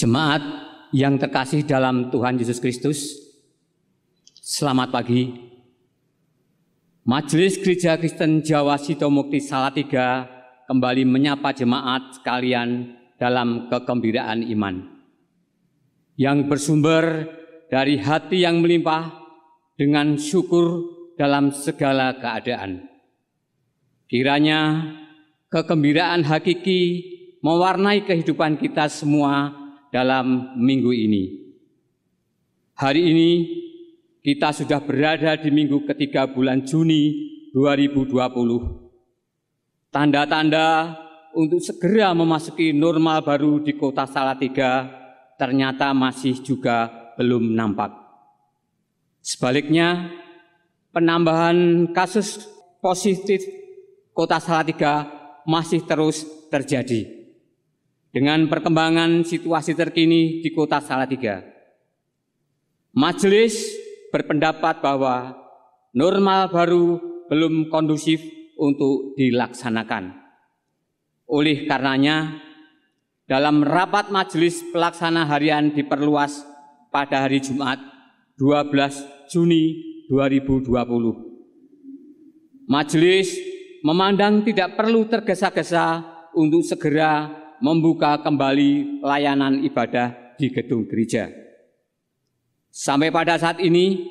Jemaat yang terkasih dalam Tuhan Yesus Kristus, selamat pagi. Majelis Gereja Kristen Jawa Sidomukti Salatiga kembali menyapa jemaat sekalian dalam kegembiraan iman yang bersumber dari hati yang melimpah dengan syukur dalam segala keadaan. Kiranya kegembiraan hakiki mewarnai kehidupan kita semua dalam minggu ini. Hari ini kita sudah berada di minggu ketiga bulan Juni 2020. Tanda-tanda untuk segera memasuki normal baru di kota Salatiga ternyata masih juga belum nampak. Sebaliknya, penambahan kasus positif kota Salatiga masih terus terjadi. Dengan perkembangan situasi terkini di kota Salatiga, majelis berpendapat bahwa normal baru belum kondusif untuk dilaksanakan. Oleh karenanya, dalam rapat majelis pelaksana harian diperluas pada hari Jumat 12 Juni 2020. Majelis memandang tidak perlu tergesa-gesa untuk segera membuka kembali layanan ibadah di gedung gereja. Sampai pada saat ini,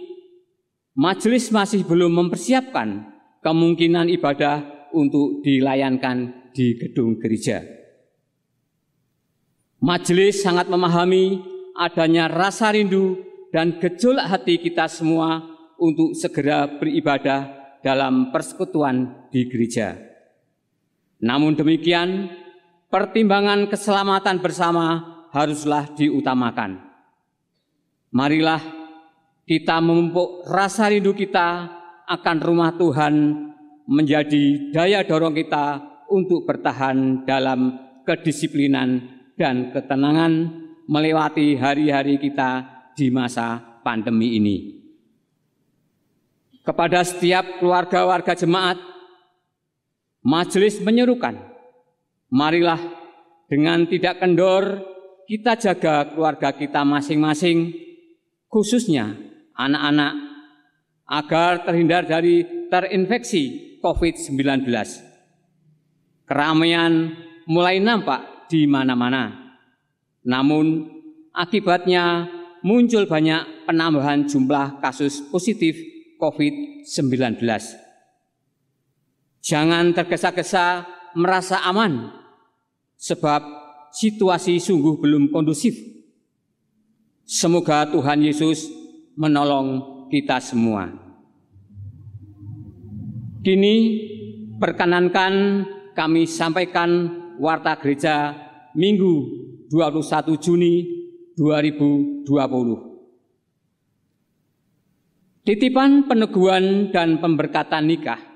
majelis masih belum mempersiapkan kemungkinan ibadah untuk dilayankan di gedung gereja. Majelis sangat memahami adanya rasa rindu dan gejolak hati kita semua untuk segera beribadah dalam persekutuan di gereja. Namun demikian, pertimbangan keselamatan bersama haruslah diutamakan. Marilah kita memupuk rasa rindu kita akan rumah Tuhan menjadi daya dorong kita untuk bertahan dalam kedisiplinan dan ketenangan melewati hari-hari kita di masa pandemi ini. Kepada setiap keluarga warga jemaat, majelis menyerukan, marilah dengan tidak kendor kita jaga keluarga kita masing-masing, khususnya anak-anak, agar terhindar dari terinfeksi COVID-19. Keramaian mulai nampak di mana-mana, namun akibatnya muncul banyak penambahan jumlah kasus positif COVID-19. Jangan tergesa-gesa merasa aman, sebab situasi sungguh belum kondusif. Semoga Tuhan Yesus menolong kita semua. Kini perkenankan kami sampaikan warta gereja Minggu 21 Juni 2020. Titipan peneguhan dan pemberkatan nikah.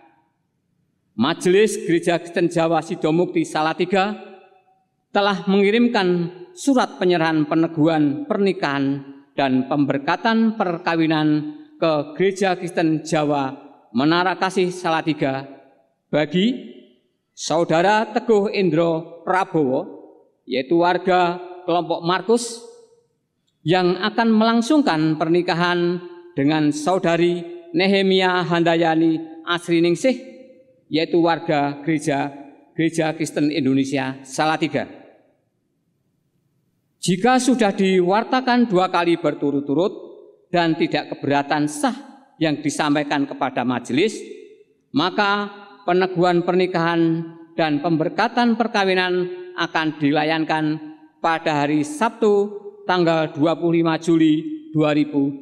Majelis Gereja Kristen Jawa Sidomukti Salatiga telah mengirimkan surat penyerahan peneguhan pernikahan dan pemberkatan perkawinan ke Gereja Kristen Jawa Menara Kasih Salatiga bagi Saudara Teguh Indro Prabowo, yaitu warga kelompok Markus, yang akan melangsungkan pernikahan dengan Saudari Nehemia Handayani Asriningsih, yaitu warga Gereja Kristen Indonesia Salatiga. Jika sudah diwartakan 2 kali berturut-turut dan tidak keberatan sah yang disampaikan kepada majelis, maka peneguhan pernikahan dan pemberkatan perkawinan akan dilayankan pada hari Sabtu tanggal 25 Juli 2020.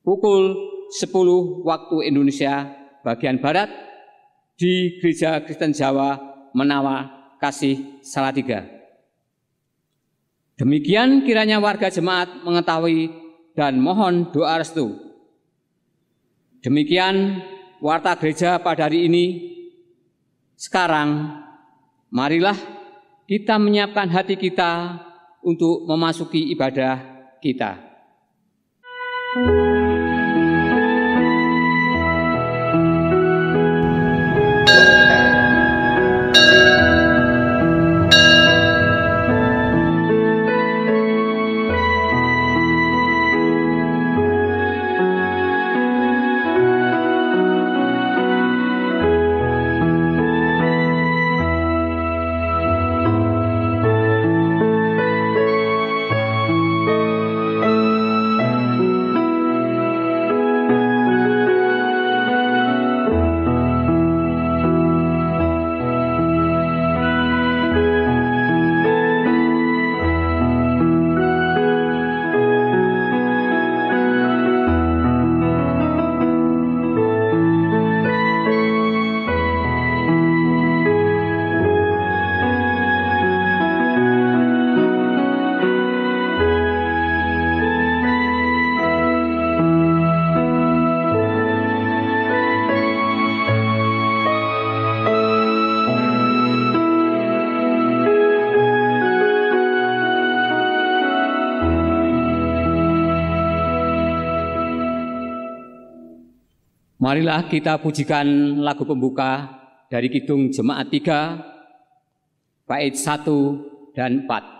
Pukul 10 waktu Indonesia bagian Barat di Gereja Kristen Jawa Menara Kasih Salatiga. Demikian kiranya warga jemaat mengetahui dan mohon doa restu. Demikian warta gereja pada hari ini. Sekarang marilah kita menyiapkan hati kita untuk memasuki ibadah kita. Marilah kita pujikan lagu pembuka dari Kidung Jemaat 3, bait 1 dan 4.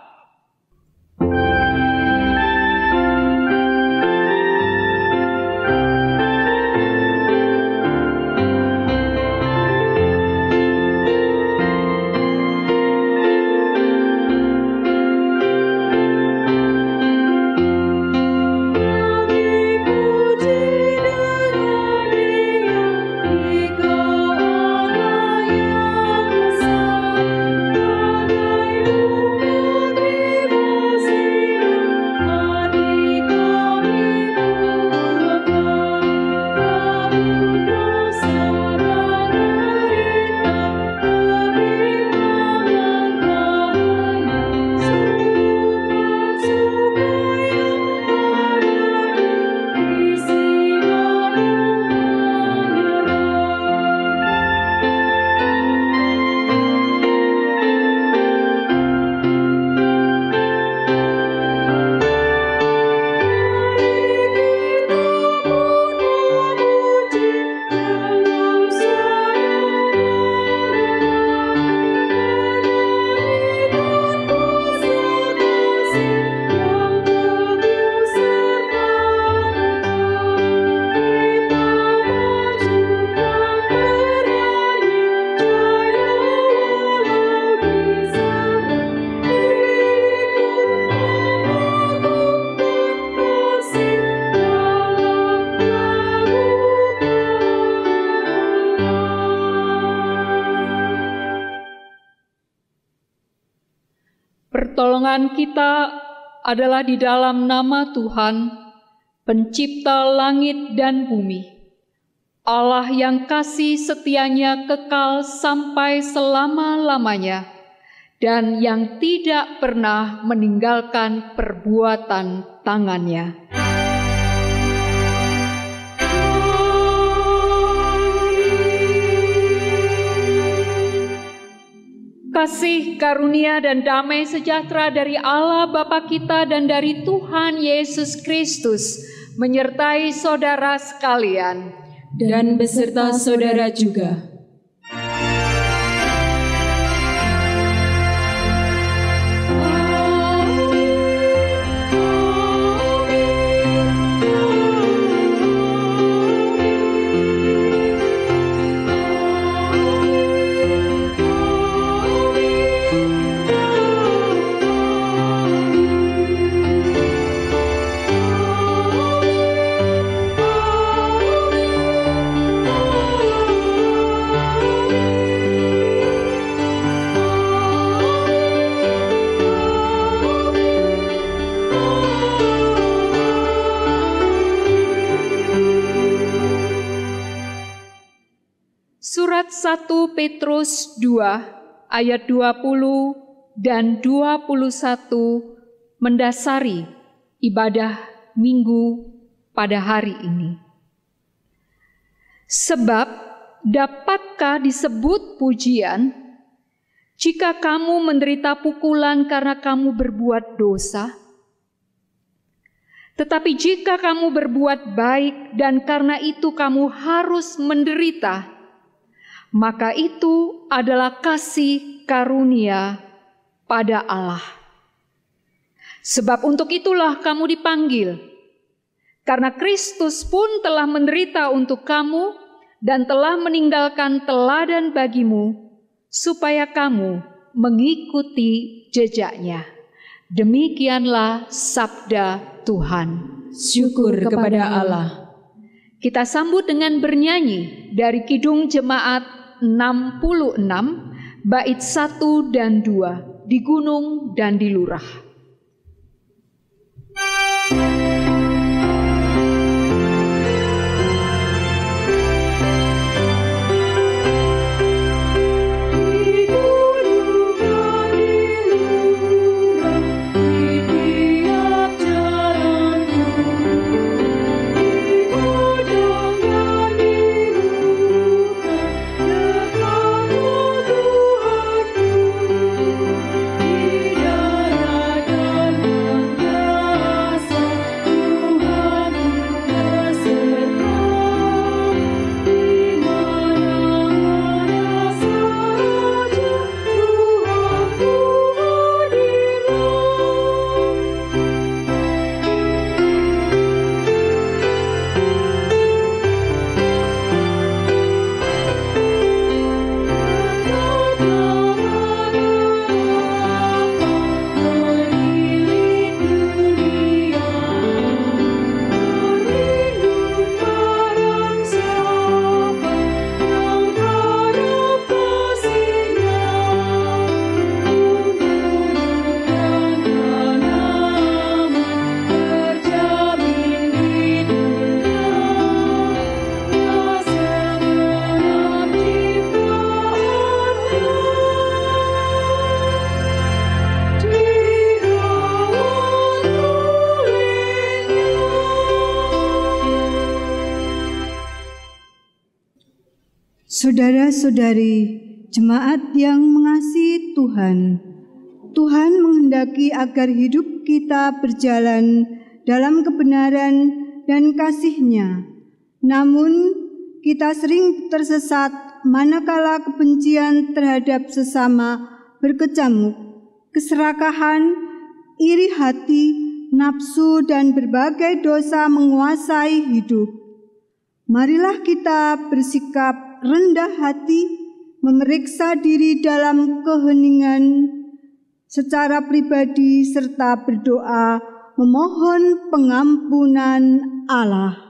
Pertolongan kita adalah di dalam nama Tuhan, Pencipta langit dan bumi, Allah yang kasih setianya kekal sampai selama-lamanya, dan yang tidak pernah meninggalkan perbuatan tangannya. Kasih, karunia, dan damai sejahtera dari Allah Bapa kita dan dari Tuhan Yesus Kristus menyertai saudara sekalian dan beserta saudara juga. Surat 1 Petrus 2 ayat 20 dan 21 mendasari ibadah Minggu pada hari ini. Sebab dapatkah disebut pujian jika kamu menderita pukulan karena kamu berbuat dosa? Tetapi jika kamu berbuat baik dan karena itu kamu harus menderita, maka itu adalah kasih karunia pada Allah. Sebab untuk itulah kamu dipanggil, karena Kristus pun telah menderita untuk kamu dan telah meninggalkan teladan bagimu, supaya kamu mengikuti jejaknya. Demikianlah sabda Tuhan. Syukur kepada Allah. Kita sambut dengan bernyanyi dari Kidung Jemaat 66, bait 1 dan 2, di gunung dan di lurah. Di darat Saudara-saudari, jemaat yang mengasihi Tuhan, Tuhan menghendaki agar hidup kita berjalan dalam kebenaran dan kasih-Nya. Namun, kita sering tersesat manakala kebencian terhadap sesama berkecamuk, keserakahan, iri hati, nafsu, dan berbagai dosa menguasai hidup. Marilah kita bersikap rendah hati, memeriksa diri dalam keheningan secara pribadi serta berdoa memohon pengampunan Allah.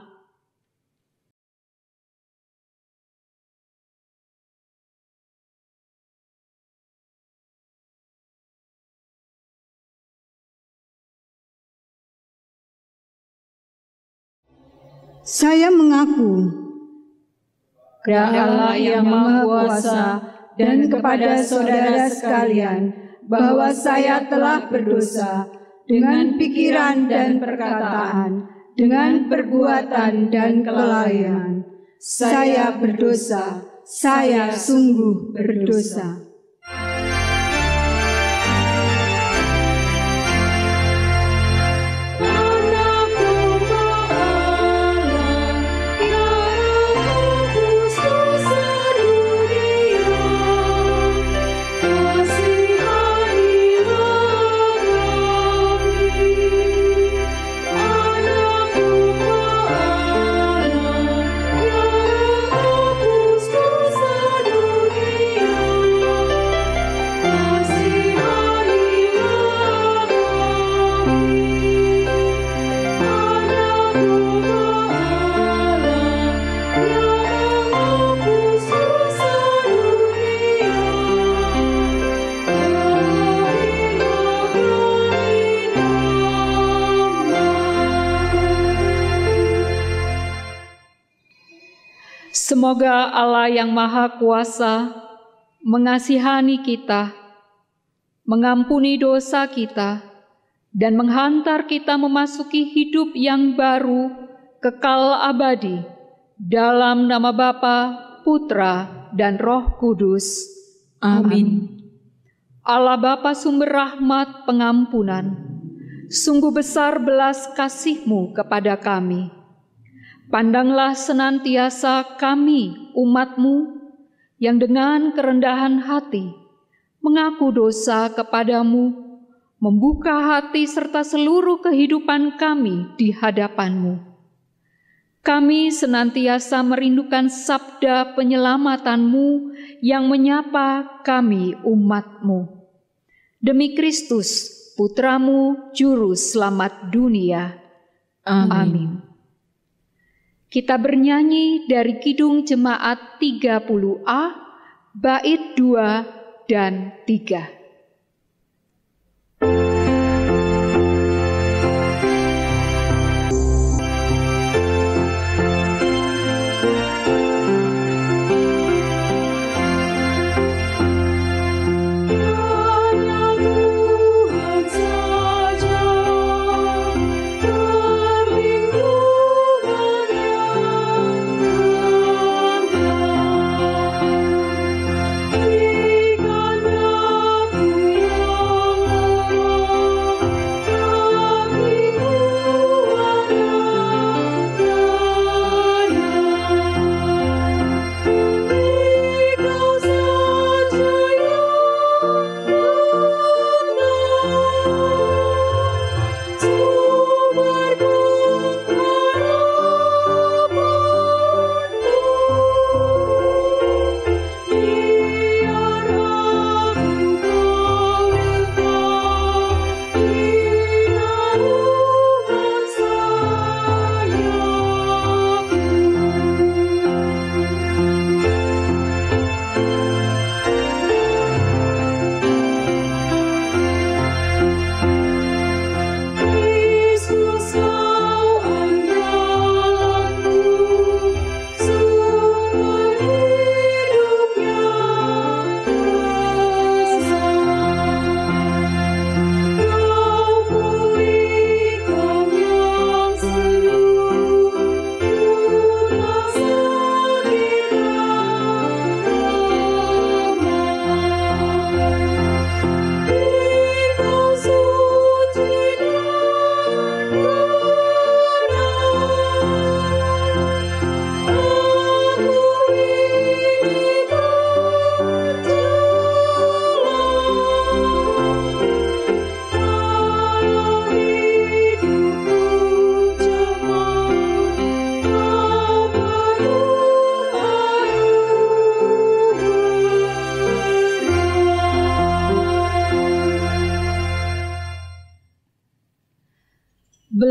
Saya mengaku kepada Allah yang Maha Kuasa dan kepada saudara sekalian, bahwa saya telah berdosa dengan pikiran dan perkataan, dengan perbuatan dan kelalaian. Saya berdosa, saya sungguh berdosa. Semoga Allah yang Maha Kuasa mengasihani kita, mengampuni dosa kita, dan menghantar kita memasuki hidup yang baru, kekal abadi, dalam nama Bapa, Putra, dan Roh Kudus. Amin. Allah Bapa sumber rahmat pengampunan, sungguh besar belas kasih-Mu kepada kami. Pandanglah senantiasa kami, umat-Mu, yang dengan kerendahan hati mengaku dosa kepadamu, membuka hati serta seluruh kehidupan kami di hadapan-Mu. Kami senantiasa merindukan sabda penyelamatan-Mu yang menyapa kami, umat-Mu. Demi Kristus, Putra-Mu, Juru Selamat dunia. Amin. Kita bernyanyi dari Kidung Jemaat 30A, bait 2 dan 3.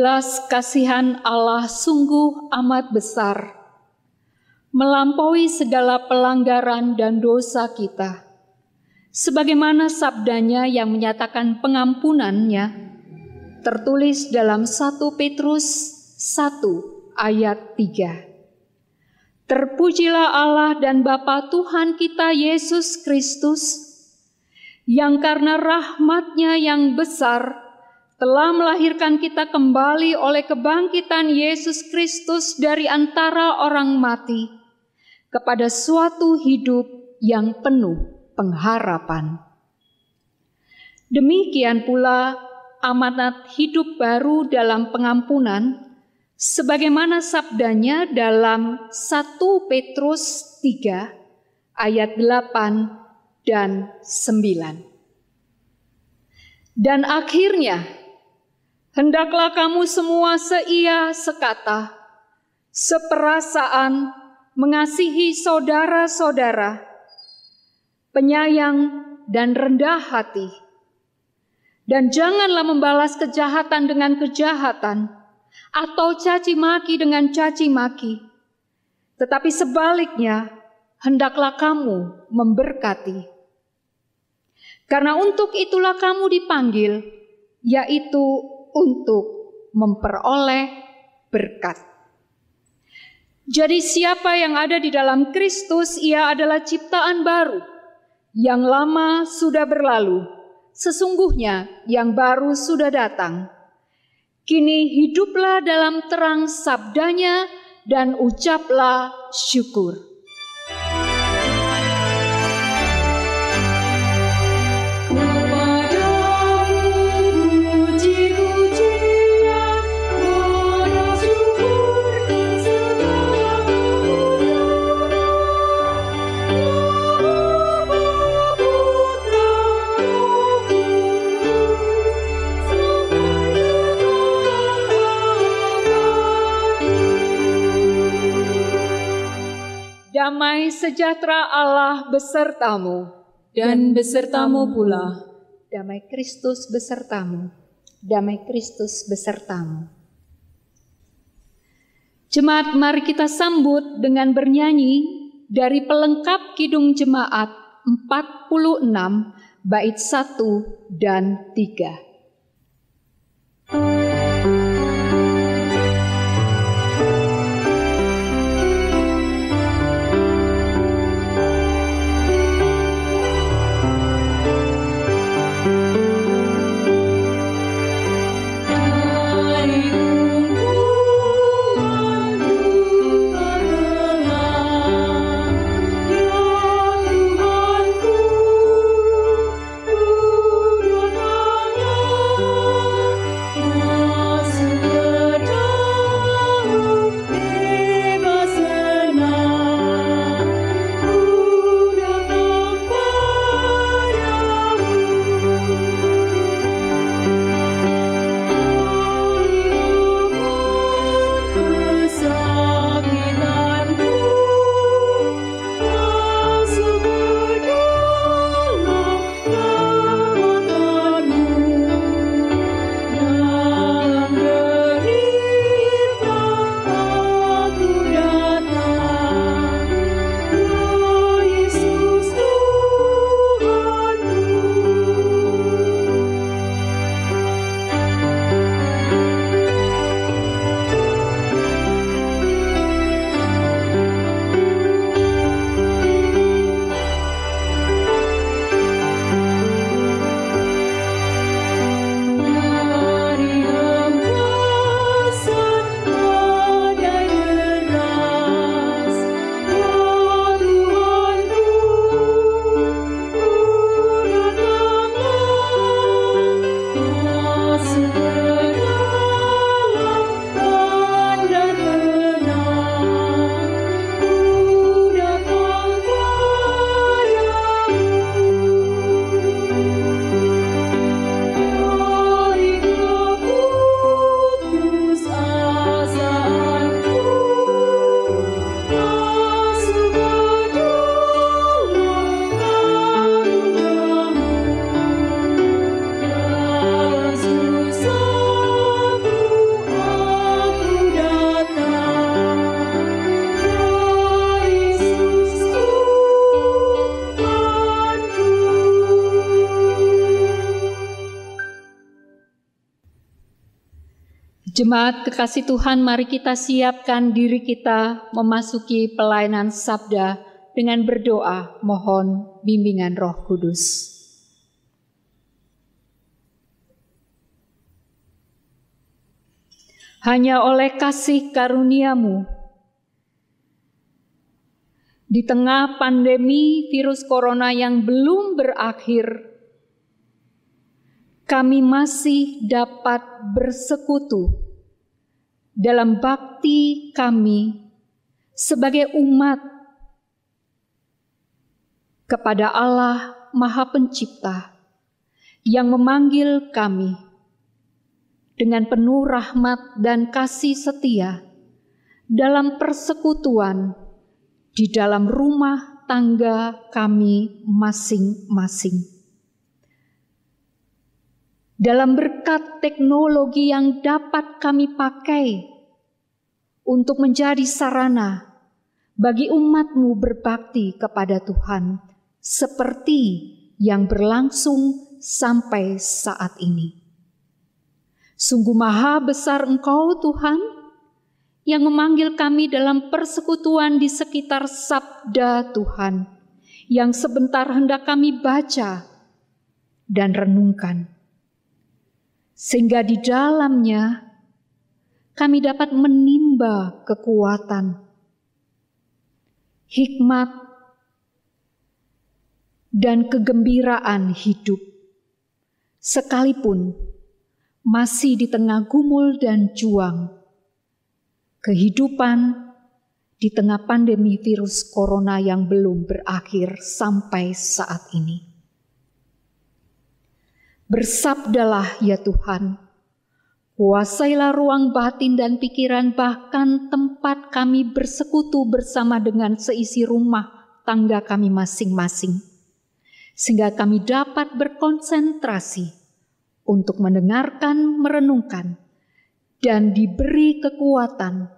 Belas kasihan Allah sungguh amat besar, melampaui segala pelanggaran dan dosa kita. Sebagaimana sabdanya yang menyatakan pengampunannya, tertulis dalam 1 Petrus 1 ayat 3. Terpujilah Allah dan Bapa Tuhan kita Yesus Kristus, yang karena rahmat-Nya yang besar telah melahirkan kita kembali oleh kebangkitan Yesus Kristus dari antara orang mati kepada suatu hidup yang penuh pengharapan. Demikian pula amanat hidup baru dalam pengampunan, sebagaimana sabdanya dalam 1 Petrus 3 ayat 8 dan 9. Dan akhirnya, hendaklah kamu semua seia sekata, seperasaan, mengasihi saudara-saudara, penyayang dan rendah hati. Dan janganlah membalas kejahatan dengan kejahatan, atau caci maki dengan caci maki. Tetapi sebaliknya, hendaklah kamu memberkati. Karena untuk itulah kamu dipanggil, yaitu untuk memperoleh berkat. Jadi siapa yang ada di dalam Kristus, ia adalah ciptaan baru. Yang lama sudah berlalu, sesungguhnya yang baru sudah datang. Kini hiduplah dalam terang sabdanya dan ucaplah syukur. Damai sejahtera Allah besertamu, dan besertamu pula. damai Kristus besertamu, damai Kristus besertamu. Jemaat, mari kita sambut dengan bernyanyi dari pelengkap Kidung Jemaat 46 bait 1 dan 3. Jemaat kekasih Tuhan, mari kita siapkan diri kita memasuki pelayanan sabda dengan berdoa mohon bimbingan Roh Kudus. Hanya oleh kasih karunia-Mu, di tengah pandemi virus corona yang belum berakhir, kami masih dapat bersekutu dalam bakti kami sebagai umat kepada Allah Maha Pencipta yang memanggil kami dengan penuh rahmat dan kasih setia dalam persekutuan di dalam rumah tangga kami masing-masing. Dalam berkat teknologi yang dapat kami pakai untuk menjadi sarana bagi umat-Mu berbakti kepada Tuhan seperti yang berlangsung sampai saat ini. Sungguh maha besar Engkau Tuhan yang memanggil kami dalam persekutuan di sekitar sabda Tuhan yang sebentar hendak kami baca dan renungkan. Sehingga di dalamnya kami dapat menimba kekuatan, hikmat, dan kegembiraan hidup, sekalipun masih di tengah gumul dan juang kehidupan di tengah pandemi virus corona yang belum berakhir sampai saat ini. Bersabdalah ya Tuhan, kuasailah ruang batin dan pikiran bahkan tempat kami bersekutu bersama dengan seisi rumah tangga kami masing-masing. Sehingga kami dapat berkonsentrasi untuk mendengarkan, merenungkan, dan diberi kekuatan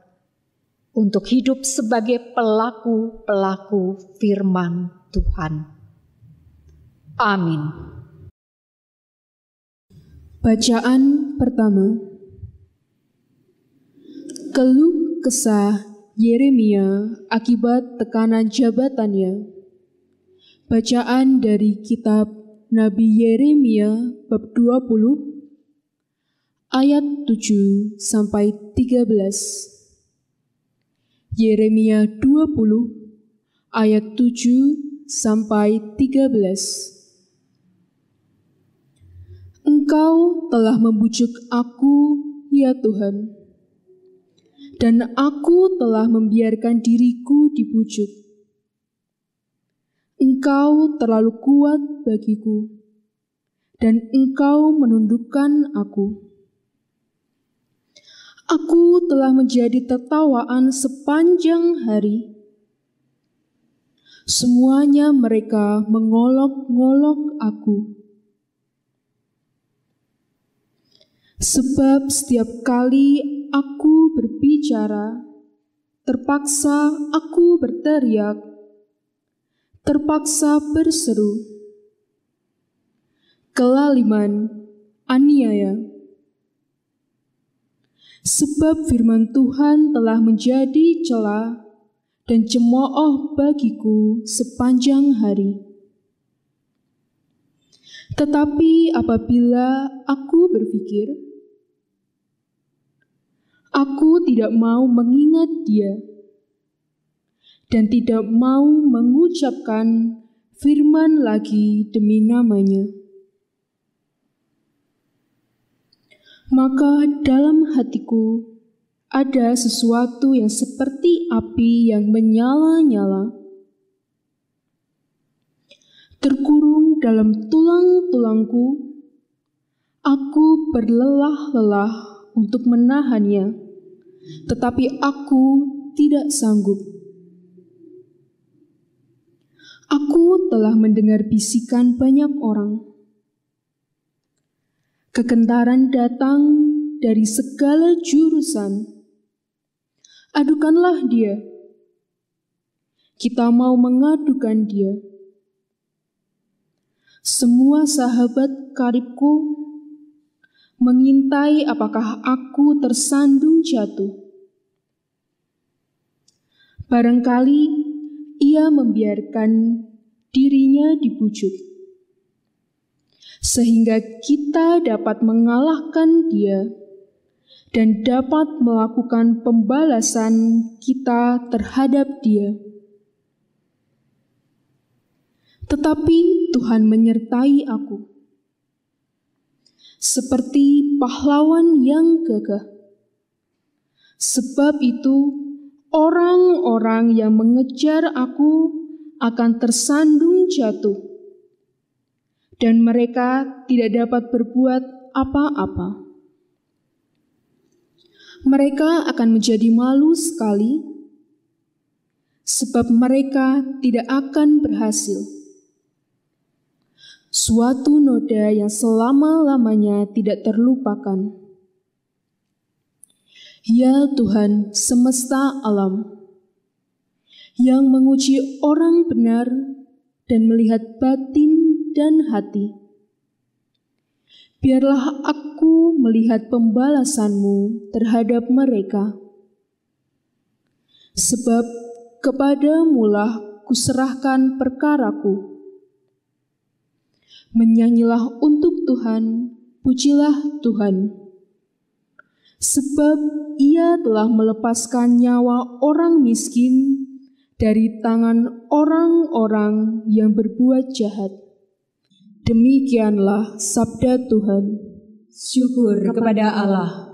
untuk hidup sebagai pelaku-pelaku firman Tuhan. Amin. Bacaan pertama. Keluh kesah Yeremia akibat tekanan jabatannya. Bacaan dari kitab Nabi Yeremia bab 20 ayat 7 sampai 13. Yeremia 20 ayat 7 sampai 13. Engkau telah membujuk aku, ya Tuhan, dan aku telah membiarkan diriku dibujuk. Engkau terlalu kuat bagiku, dan Engkau menundukkan aku. Aku telah menjadi tertawaan sepanjang hari. Semuanya mereka mengolok-ngolok aku. Sebab setiap kali aku berbicara, terpaksa aku berteriak, terpaksa berseru. Kelaliman, aniaya. Sebab firman Tuhan telah menjadi celah dan cemooh bagiku sepanjang hari. Tetapi apabila aku berpikir, aku tidak mau mengingat dia dan tidak mau mengucapkan firman lagi demi namanya. Maka dalam hatiku ada sesuatu yang seperti api yang menyala-nyala, terkurung dalam tulang-tulangku. Aku berlelah-lelah untuk menahannya, tetapi aku tidak sanggup. Aku telah mendengar bisikan banyak orang. Kegentaran datang dari segala jurusan. Adukanlah dia. Kita mau mengadukan dia. Semua sahabat karibku, mengintai apakah aku tersandung jatuh. Barangkali ia membiarkan dirinya dibujuk, sehingga kita dapat mengalahkan dia dan dapat melakukan pembalasan kita terhadap dia. Tetapi Tuhan menyertai aku, seperti pahlawan yang gagah. Sebab itu, orang-orang yang mengejar aku akan tersandung jatuh, dan mereka tidak dapat berbuat apa-apa. Mereka akan menjadi malu sekali, sebab mereka tidak akan berhasil. Suatu noda yang selama-lamanya tidak terlupakan. Ya Tuhan semesta alam, yang menguji orang benar dan melihat batin dan hati, biarlah aku melihat pembalasan-Mu terhadap mereka. Sebab kepadamu-lah kuserahkan perkaraku. Menyanyilah untuk Tuhan, pujilah Tuhan. Sebab Ia telah melepaskan nyawa orang miskin dari tangan orang-orang yang berbuat jahat. Demikianlah sabda Tuhan. Syukur kepada Allah.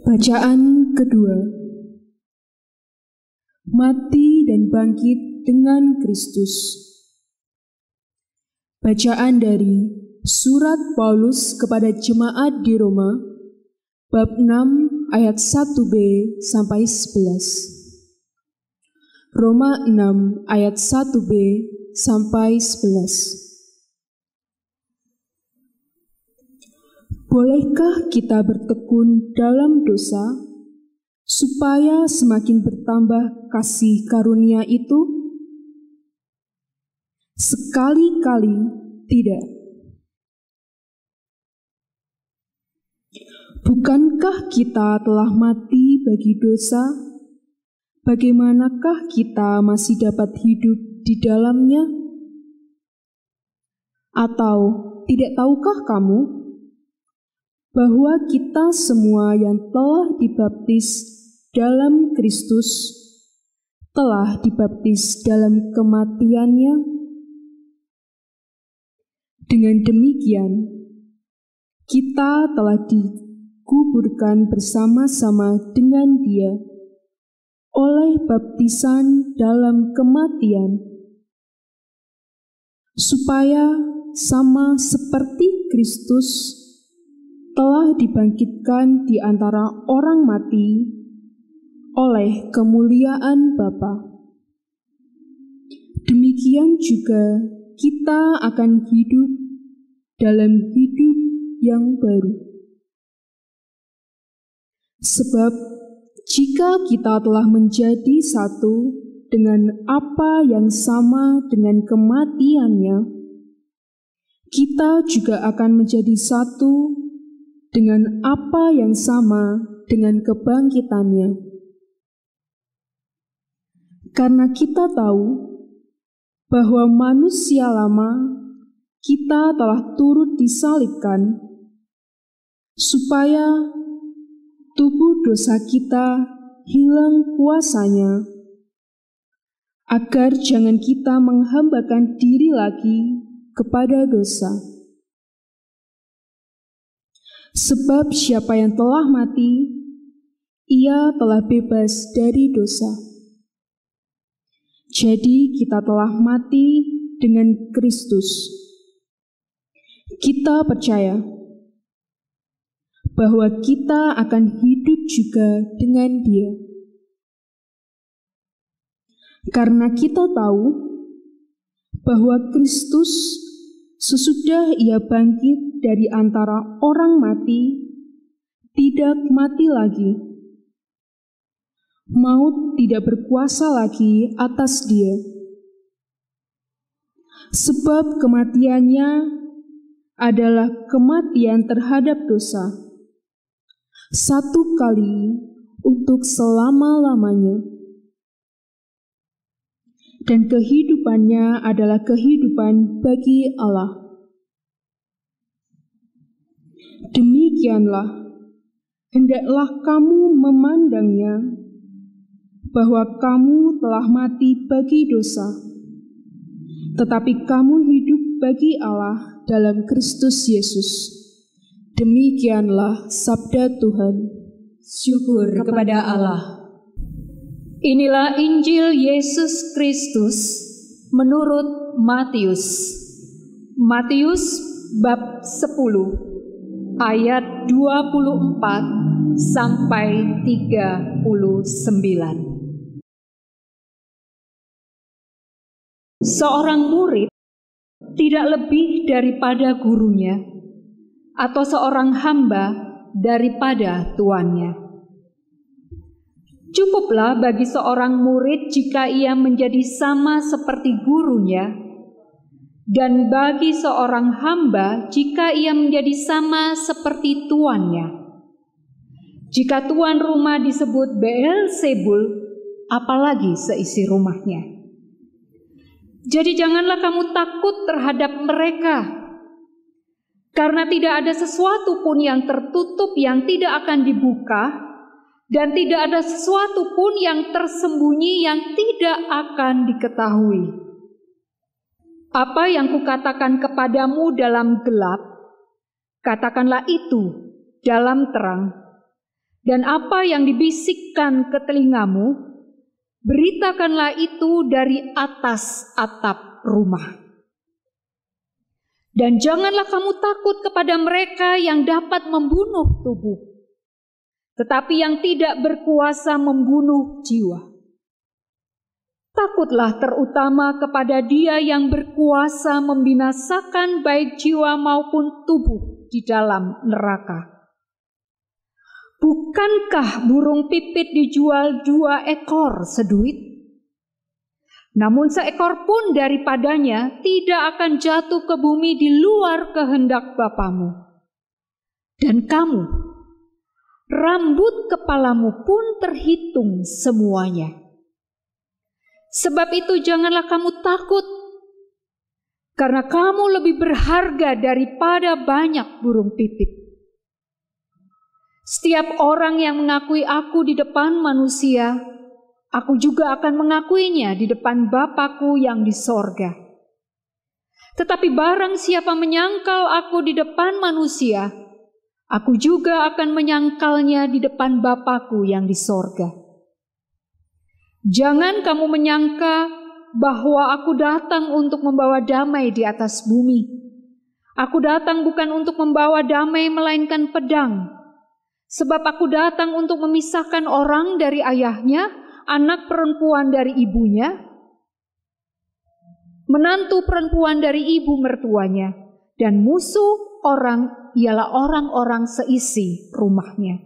Bacaan kedua. Mati dan bangkit dengan Kristus. Bacaan dari Surat Paulus kepada jemaat di Roma, bab 6 ayat 1b sampai 11. Roma 6 ayat 1b sampai 11. Bolehkah kita bertekun dalam dosa, supaya semakin bertambah kasih karunia itu? Sekali-kali tidak. Bukankah kita telah mati bagi dosa? Bagaimanakah kita masih dapat hidup di dalamnya? Atau tidak tahukah kamu bahwa kita semua yang telah dibaptis dalam Kristus telah dibaptis dalam kematiannya? Dengan demikian, kita telah dikuburkan bersama-sama dengan Dia oleh baptisan dalam kematian, supaya sama seperti Kristus telah dibangkitkan di antara orang mati oleh kemuliaan Bapa. Demikian juga kita akan hidup dalam hidup yang baru. Sebab jika kita telah menjadi satu dengan apa yang sama dengan kematiannya, kita juga akan menjadi satu dengan apa yang sama dengan kebangkitannya. Karena kita tahu bahwa manusia lama kita telah turut disalibkan, supaya tubuh dosa kita hilang kuasanya, agar jangan kita menghambakan diri lagi kepada dosa. Sebab siapa yang telah mati, ia telah bebas dari dosa. Jadi kita telah mati dengan Kristus. Kita percaya bahwa kita akan hidup juga dengan Dia. Karena kita tahu bahwa Kristus sesudah Ia bangkit dari antara orang mati, tidak mati lagi. Maut tidak berkuasa lagi atas Dia. Sebab kematiannya adalah kematian terhadap dosa, satu kali untuk selama-lamanya. Dan kehidupannya adalah kehidupan bagi Allah. Demikianlah, hendaklah kamu memandangnya, bahwa kamu telah mati bagi dosa, tetapi kamu hidup bagi Allah dalam Kristus Yesus. Demikianlah sabda Tuhan. Syukur kepada Allah. Inilah Injil Yesus Kristus menurut Matius. Matius bab 10 ayat 24 sampai 39. Seorang murid tidak lebih daripada gurunya, atau seorang hamba daripada tuannya. Cukuplah bagi seorang murid jika ia menjadi sama seperti gurunya, dan bagi seorang hamba jika ia menjadi sama seperti tuannya. Jika tuan rumah disebut Beelzebul, apalagi seisi rumahnya. Jadi janganlah kamu takut terhadap mereka, karena tidak ada sesuatu pun yang tertutup yang tidak akan dibuka, dan tidak ada sesuatu pun yang tersembunyi yang tidak akan diketahui. Apa yang kukatakan kepadamu dalam gelap, katakanlah itu dalam terang. Dan apa yang dibisikkan ke telingamu, beritakanlah itu dari atas atap rumah. Dan janganlah kamu takut kepada mereka yang dapat membunuh tubuh, tetapi yang tidak berkuasa membunuh jiwa. Takutlah terutama kepada Dia yang berkuasa membinasakan baik jiwa maupun tubuh di dalam neraka. Bukankah burung pipit dijual 2 ekor seduit? Namun seekor pun daripadanya tidak akan jatuh ke bumi di luar kehendak Bapamu. Dan kamu, rambut kepalamu pun terhitung semuanya. Sebab itu janganlah kamu takut, karena kamu lebih berharga daripada banyak burung pipit. Setiap orang yang mengakui aku di depan manusia, aku juga akan mengakuinya di depan Bapa-Ku yang di sorga. Tetapi barang siapa menyangkal aku di depan manusia, aku juga akan menyangkalnya di depan Bapa-Ku yang di sorga. Jangan kamu menyangka bahwa aku datang untuk membawa damai di atas bumi. Aku datang bukan untuk membawa damai melainkan pedang. Sebab aku datang untuk memisahkan orang dari ayahnya, anak perempuan dari ibunya, menantu perempuan dari ibu mertuanya, dan musuh orang ialah orang-orang seisi rumahnya.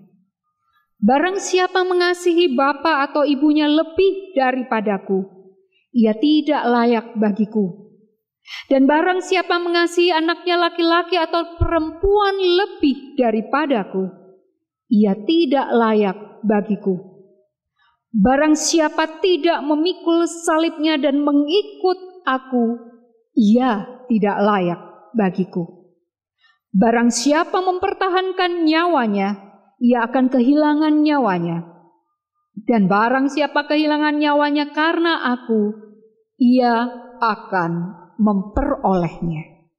Barang siapa mengasihi bapa atau ibunya lebih daripadaku, ia tidak layak bagiku. Dan barang siapa mengasihi anaknya laki-laki atau perempuan lebih daripadaku, ia tidak layak bagiku. Barang siapa tidak memikul salibnya dan mengikut aku, ia tidak layak bagiku. Barang siapa mempertahankan nyawanya, ia akan kehilangan nyawanya. Dan barang siapa kehilangan nyawanya karena aku, ia akan memperolehnya.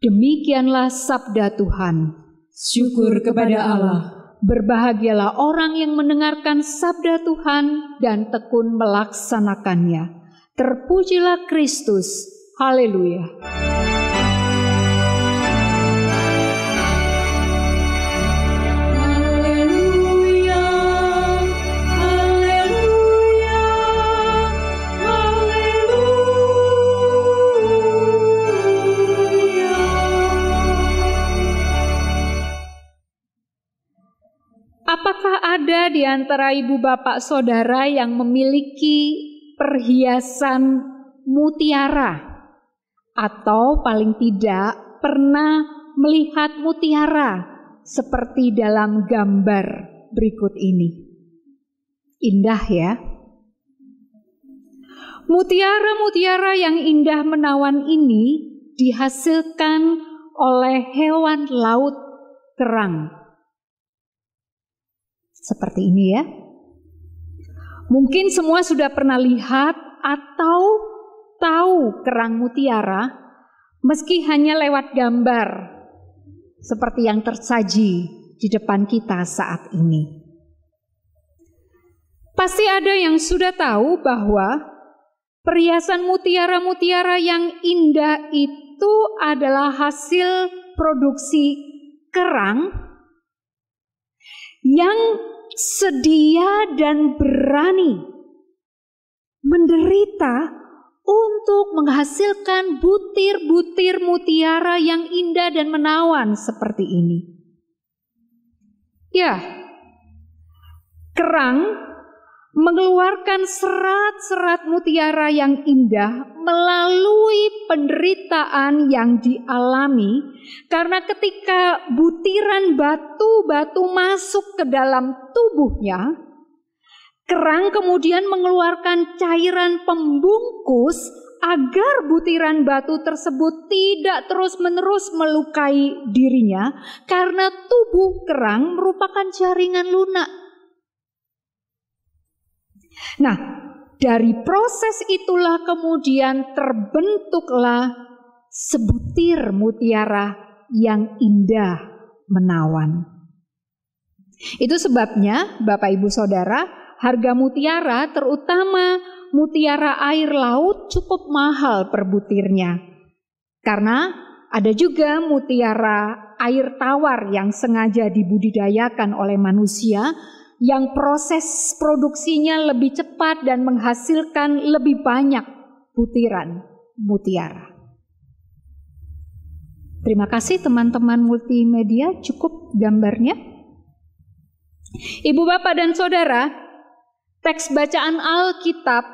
Demikianlah sabda Tuhan. Syukur kepada Allah. Berbahagialah orang yang mendengarkan sabda Tuhan dan tekun melaksanakannya. Terpujilah Kristus. Haleluya. Apakah ada di antara ibu bapak saudara yang memiliki perhiasan mutiara? Atau paling tidak pernah melihat mutiara seperti dalam gambar berikut ini? Indah ya? Mutiara-mutiara yang indah menawan ini dihasilkan oleh hewan laut kerang. Seperti ini ya. Mungkin semua sudah pernah lihat atau tahu kerang mutiara meski hanya lewat gambar seperti yang tersaji di depan kita saat ini. Pasti ada yang sudah tahu bahwa perhiasan mutiara-mutiara yang indah itu adalah hasil produksi kerang yang sedia dan berani menderita untuk menghasilkan butir-butir mutiara yang indah dan menawan seperti ini. Ya, kerang mengeluarkan serat-serat mutiara yang indah melalui penderitaan yang dialami, karena ketika butiran batu-batu masuk ke dalam tubuhnya, kerang kemudian mengeluarkan cairan pembungkus agar butiran batu tersebut tidak terus-menerus melukai dirinya, karena tubuh kerang merupakan jaringan lunak. Nah, dari proses itulah kemudian terbentuklah sebutir mutiara yang indah menawan. Itu sebabnya Bapak Ibu Saudara, harga mutiara terutama mutiara air laut cukup mahal per butirnya. Karena Ada juga mutiara air tawar yang sengaja dibudidayakan oleh manusia, yang proses produksinya lebih cepat dan menghasilkan lebih banyak butiran mutiara. Terima kasih teman-teman multimedia, cukup gambarnya. Ibu, bapak, dan saudara, teks bacaan Alkitab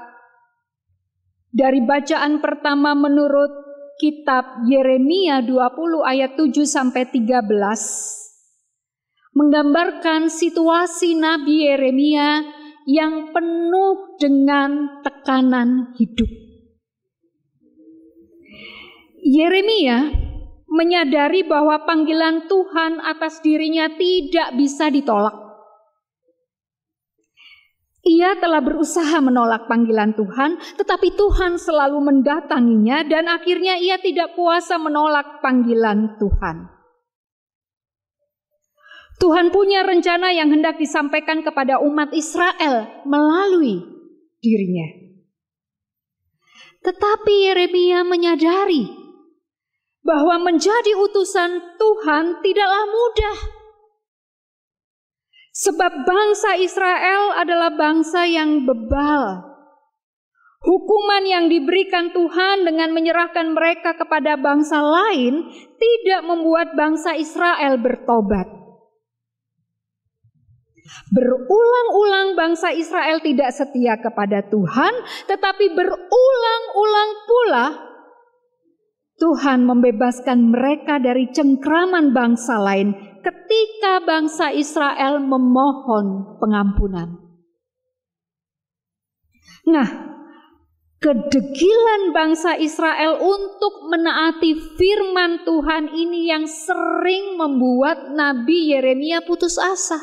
dari bacaan pertama menurut kitab Yeremia 20 ayat 7 sampai 13 menggambarkan situasi Nabi Yeremia yang penuh dengan tekanan hidup. Yeremia menyadari bahwa panggilan Tuhan atas dirinya tidak bisa ditolak. Ia telah berusaha menolak panggilan Tuhan, tetapi Tuhan selalu mendatanginya dan akhirnya ia tidak kuasa menolak panggilan Tuhan. Tuhan punya rencana yang hendak disampaikan kepada umat Israel melalui dirinya. Tetapi Yeremia menyadari bahwa menjadi utusan Tuhan tidaklah mudah. Sebab bangsa Israel adalah bangsa yang bebal. Hukuman yang diberikan Tuhan dengan menyerahkan mereka kepada bangsa lain tidak membuat bangsa Israel bertobat. Berulang-ulang bangsa Israel tidak setia kepada Tuhan, tetapi berulang-ulang pula Tuhan membebaskan mereka dari cengkraman bangsa lain ketika bangsa Israel memohon pengampunan. Nah, kedegilan bangsa Israel untuk menaati firman Tuhan ini yang sering membuat Nabi Yeremia putus asa.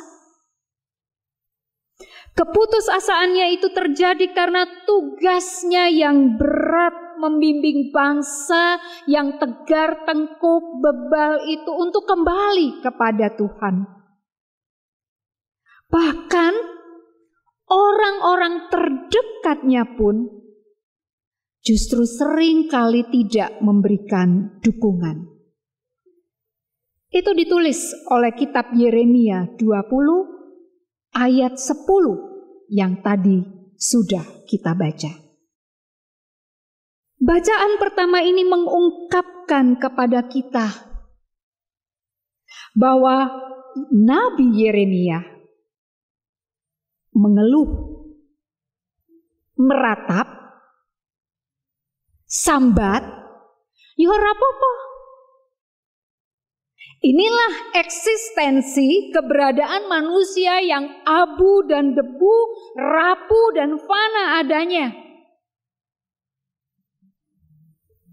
Keputusasaannya itu terjadi karena tugasnya yang berat membimbing bangsa yang tegar, tengkuk, bebal itu untuk kembali kepada Tuhan. Bahkan orang-orang terdekatnya pun justru sering kali tidak memberikan dukungan. Itu ditulis oleh kitab Yeremia 20 ayat 10 yang tadi sudah kita baca. Bacaan pertama ini mengungkapkan kepada kita bahwa Nabi Yeremia mengeluh, meratap, sambat, ya ora apa-apa. Inilah eksistensi keberadaan manusia yang abu dan debu, rapuh dan fana adanya.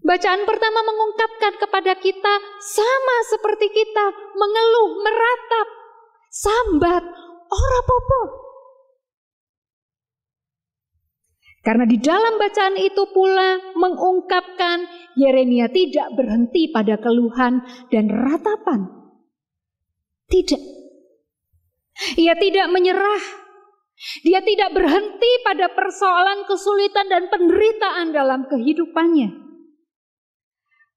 Bacaan pertama mengungkapkan kepada kita sama seperti kita, mengeluh, meratap, sambat, ora apa-apa. Karena di dalam bacaan itu pula mengungkapkan Yeremia tidak berhenti pada keluhan dan ratapan. Tidak. Ia tidak menyerah. Dia tidak berhenti pada persoalan kesulitan dan penderitaan dalam kehidupannya.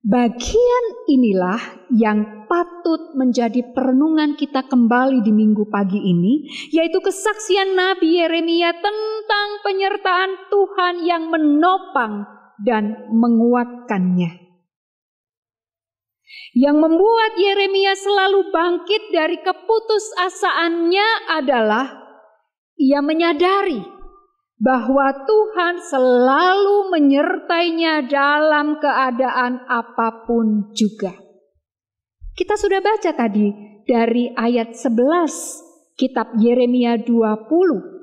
Bagian inilah yang patut menjadi perenungan kita kembali di minggu pagi ini, yaitu kesaksian Nabi Yeremia tentang penyertaan Tuhan yang menopang dan menguatkannya. Yang membuat Yeremia selalu bangkit dari keputusasaannya adalah ia menyadari bahwa Tuhan selalu menyertainya dalam keadaan apapun juga. Kita sudah baca tadi dari ayat 11 kitab Yeremia 20.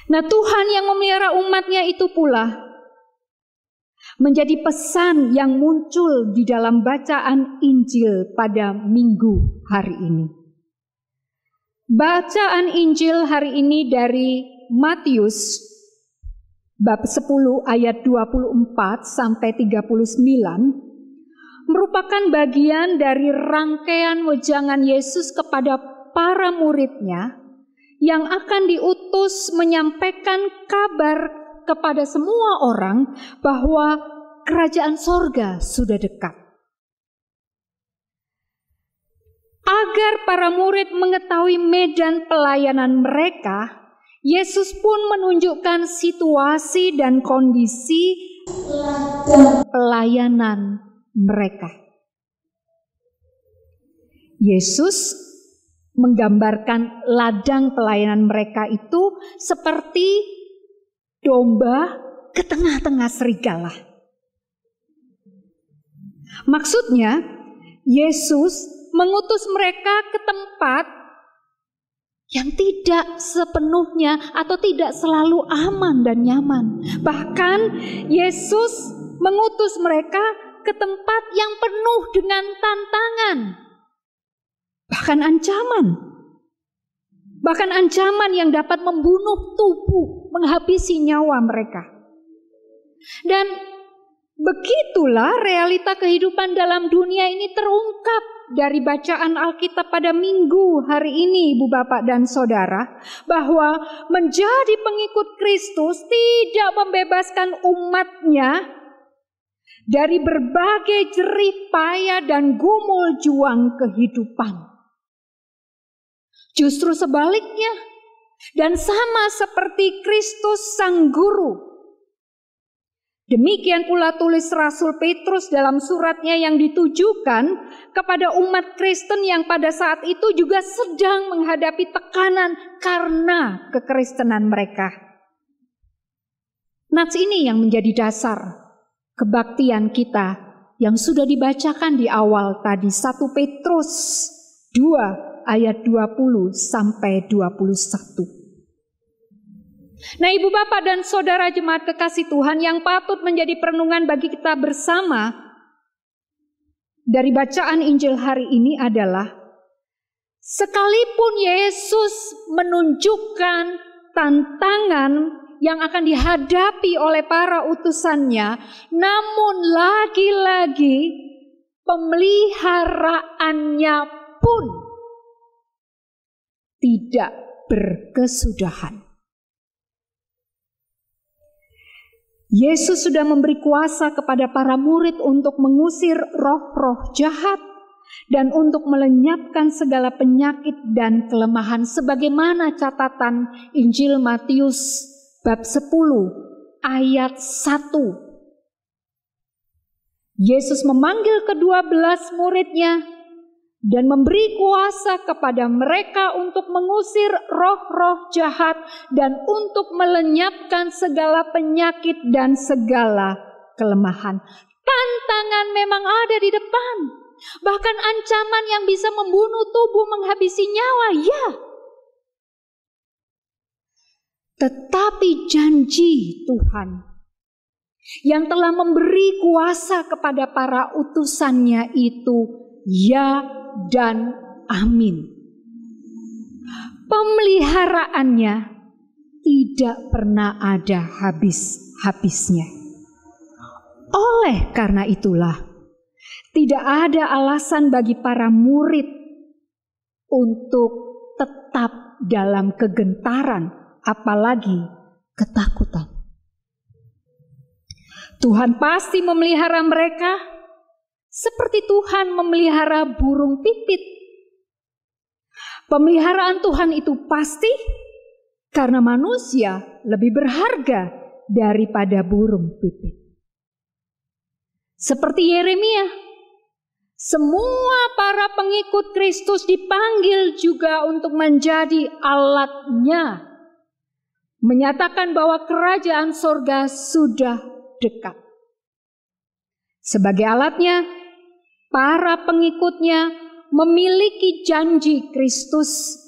Nah, Tuhan yang memelihara umatnya itu pula menjadi pesan yang muncul di dalam bacaan Injil pada minggu hari ini. Bacaan Injil hari ini dari Matius bab 10 ayat 24 sampai 39 merupakan bagian dari rangkaian wejangan Yesus kepada para muridnya yang akan diutus menyampaikan kabar kepada semua orang bahwa kerajaan sorga sudah dekat. Agar para murid mengetahui medan pelayanan mereka, Yesus pun menunjukkan situasi dan kondisi pelayanan mereka. Yesus menggambarkan ladang pelayanan mereka itu seperti domba ke tengah-tengah serigala. Maksudnya, Yesus mengutus mereka ke tempat yang tidak sepenuhnya atau tidak selalu aman dan nyaman. Bahkan Yesus mengutus mereka ke tempat yang penuh dengan tantangan, bahkan ancaman. Bahkan ancaman yang dapat membunuh tubuh, menghabisi nyawa mereka. Dan begitulah realita kehidupan dalam dunia ini terungkap dari bacaan Alkitab pada minggu hari ini, Ibu Bapak dan Saudara, bahwa menjadi pengikut Kristus tidak membebaskan umatnya dari berbagai jerih payah dan gumul juang kehidupan. Justru sebaliknya, dan sama seperti Kristus Sang Guru. Demikian pula tulis Rasul Petrus dalam suratnya yang ditujukan kepada umat Kristen yang pada saat itu juga sedang menghadapi tekanan karena kekristenan mereka. Nats ini yang menjadi dasar kebaktian kita yang sudah dibacakan di awal tadi, 1 Petrus 2 ayat 20 sampai 21. Nah, Ibu Bapak dan Saudara jemaat kekasih Tuhan, yang patut menjadi perenungan bagi kita bersama dari bacaan Injil hari ini adalah, sekalipun Yesus menunjukkan tantangan yang akan dihadapi oleh para utusannya, namun lagi-lagi pemeliharaannya pun tidak berkesudahan. Yesus sudah memberi kuasa kepada para murid untuk mengusir roh-roh jahat dan untuk melenyapkan segala penyakit dan kelemahan, sebagaimana catatan Injil Matius bab 10 ayat 1. Yesus memanggil ke-12 muridnya dan memberi kuasa kepada mereka untuk mengusir roh-roh jahat dan untuk melenyapkan segala penyakit dan segala kelemahan. Tantangan memang ada di depan, bahkan ancaman yang bisa membunuh tubuh, menghabisi nyawa, ya. Tetapi janji Tuhan yang telah memberi kuasa kepada para utusannya itu ya dan amin. Pemeliharaannya tidak pernah ada habis-habisnya. Oleh karena itulah, tidak ada alasan bagi para murid untuk tetap dalam kegentaran, apalagi ketakutan. Tuhan pasti memelihara mereka seperti Tuhan memelihara burung pipit. Pemeliharaan Tuhan itu pasti karena manusia lebih berharga daripada burung pipit. Seperti Yeremia, semua para pengikut Kristus dipanggil juga untuk menjadi alatnya, menyatakan bahwa kerajaan sorga sudah dekat. Sebagai alatnya, para pengikutnya memiliki janji Kristus.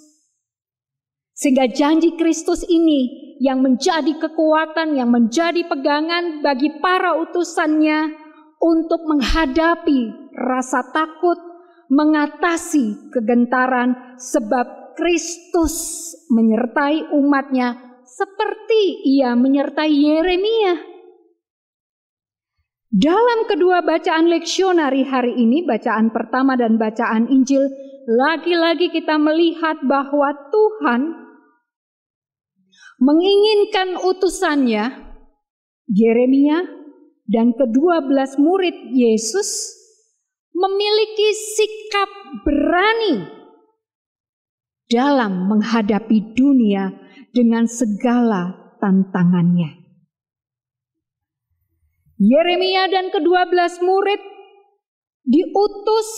Sehingga janji Kristus ini yang menjadi kekuatan, yang menjadi pegangan bagi para utusannya untuk menghadapi rasa takut, mengatasi kegentaran, sebab Kristus menyertai umatnya seperti ia menyertai Yeremia. Dalam kedua bacaan leksionari hari ini, bacaan pertama dan bacaan Injil, lagi-lagi kita melihat bahwa Tuhan menginginkan utusannya Yeremia dan ke-12 murid Yesus memiliki sikap berani dalam menghadapi dunia dengan segala tantangannya. Yeremia dan ke-12 murid diutus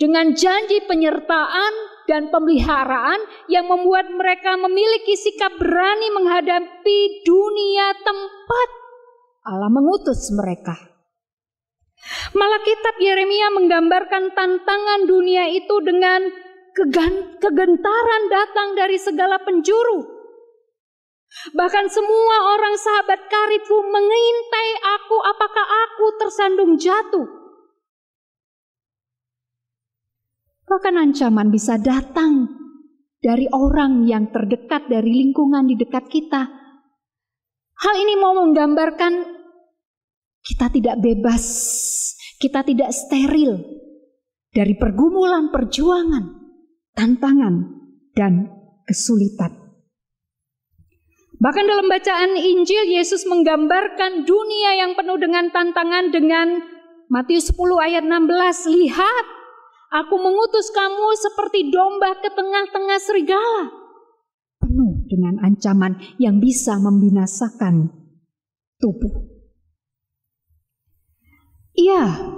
dengan janji penyertaan dan pemeliharaan yang membuat mereka memiliki sikap berani menghadapi dunia tempat Allah mengutus mereka. Malah kitab Yeremia menggambarkan tantangan dunia itu dengan kegentaran datang dari segala penjuru. Bahkan semua orang sahabat karibku mengintai aku, apakah aku tersandung jatuh. Bahkan ancaman bisa datang dari orang yang terdekat, dari lingkungan di dekat kita. Hal ini mau menggambarkan kita tidak bebas, kita tidak steril dari pergumulan, perjuangan, tantangan, dan kesulitan. Bahkan dalam bacaan Injil, Yesus menggambarkan dunia yang penuh dengan tantangan dengan Matius 10 ayat 16. Lihat, aku mengutus kamu seperti domba ke tengah-tengah serigala. Penuh dengan ancaman yang bisa membinasakan tubuh. Iya,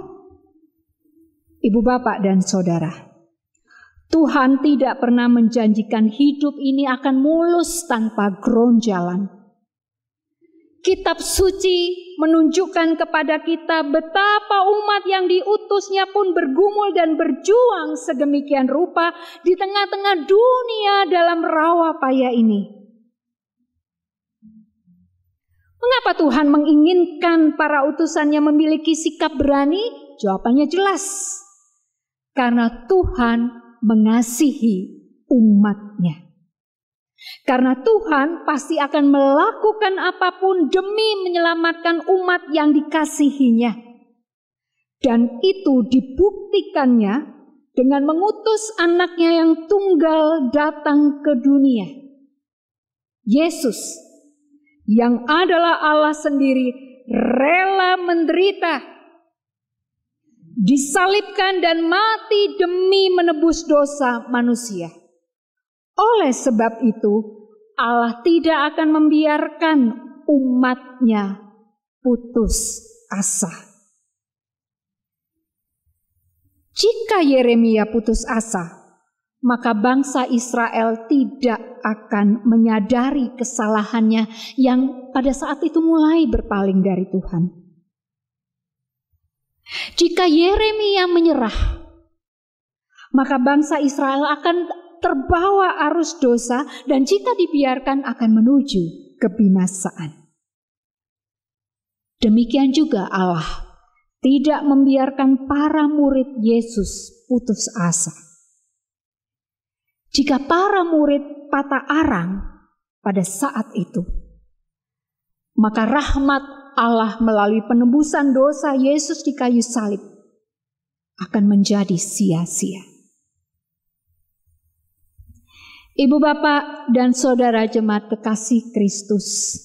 Ibu Bapak dan Saudara, Tuhan tidak pernah menjanjikan hidup ini akan mulus tanpa geronjalan. Kitab suci menunjukkan kepada kita betapa umat yang diutusnya pun bergumul dan berjuang sedemikian rupa di tengah-tengah dunia dalam rawa payah ini. Mengapa Tuhan menginginkan para utusannya memiliki sikap berani? Jawabannya jelas. Karena Tuhan mengasihi umatnya. Karena Tuhan pasti akan melakukan apapun demi menyelamatkan umat yang dikasihinya. Dan itu dibuktikannya dengan mengutus anaknya yang tunggal datang ke dunia. Yesus yang adalah Allah sendiri rela menderita, disalibkan dan mati demi menebus dosa manusia. Oleh sebab itu, Allah tidak akan membiarkan umatnya putus asa. Jika Yeremia putus asa, maka bangsa Israel tidak akan menyadari kesalahannya yang pada saat itu mulai berpaling dari Tuhan. Jika Yeremia menyerah, maka bangsa Israel akan terbawa arus dosa dan jika dibiarkan akan menuju kebinasaan. Demikian juga Allah tidak membiarkan para murid Yesus putus asa. Jika para murid patah arang pada saat itu, maka rahmat Allah melalui penebusan dosa Yesus di kayu salib akan menjadi sia-sia. Ibu bapak dan saudara jemaat kekasih Kristus,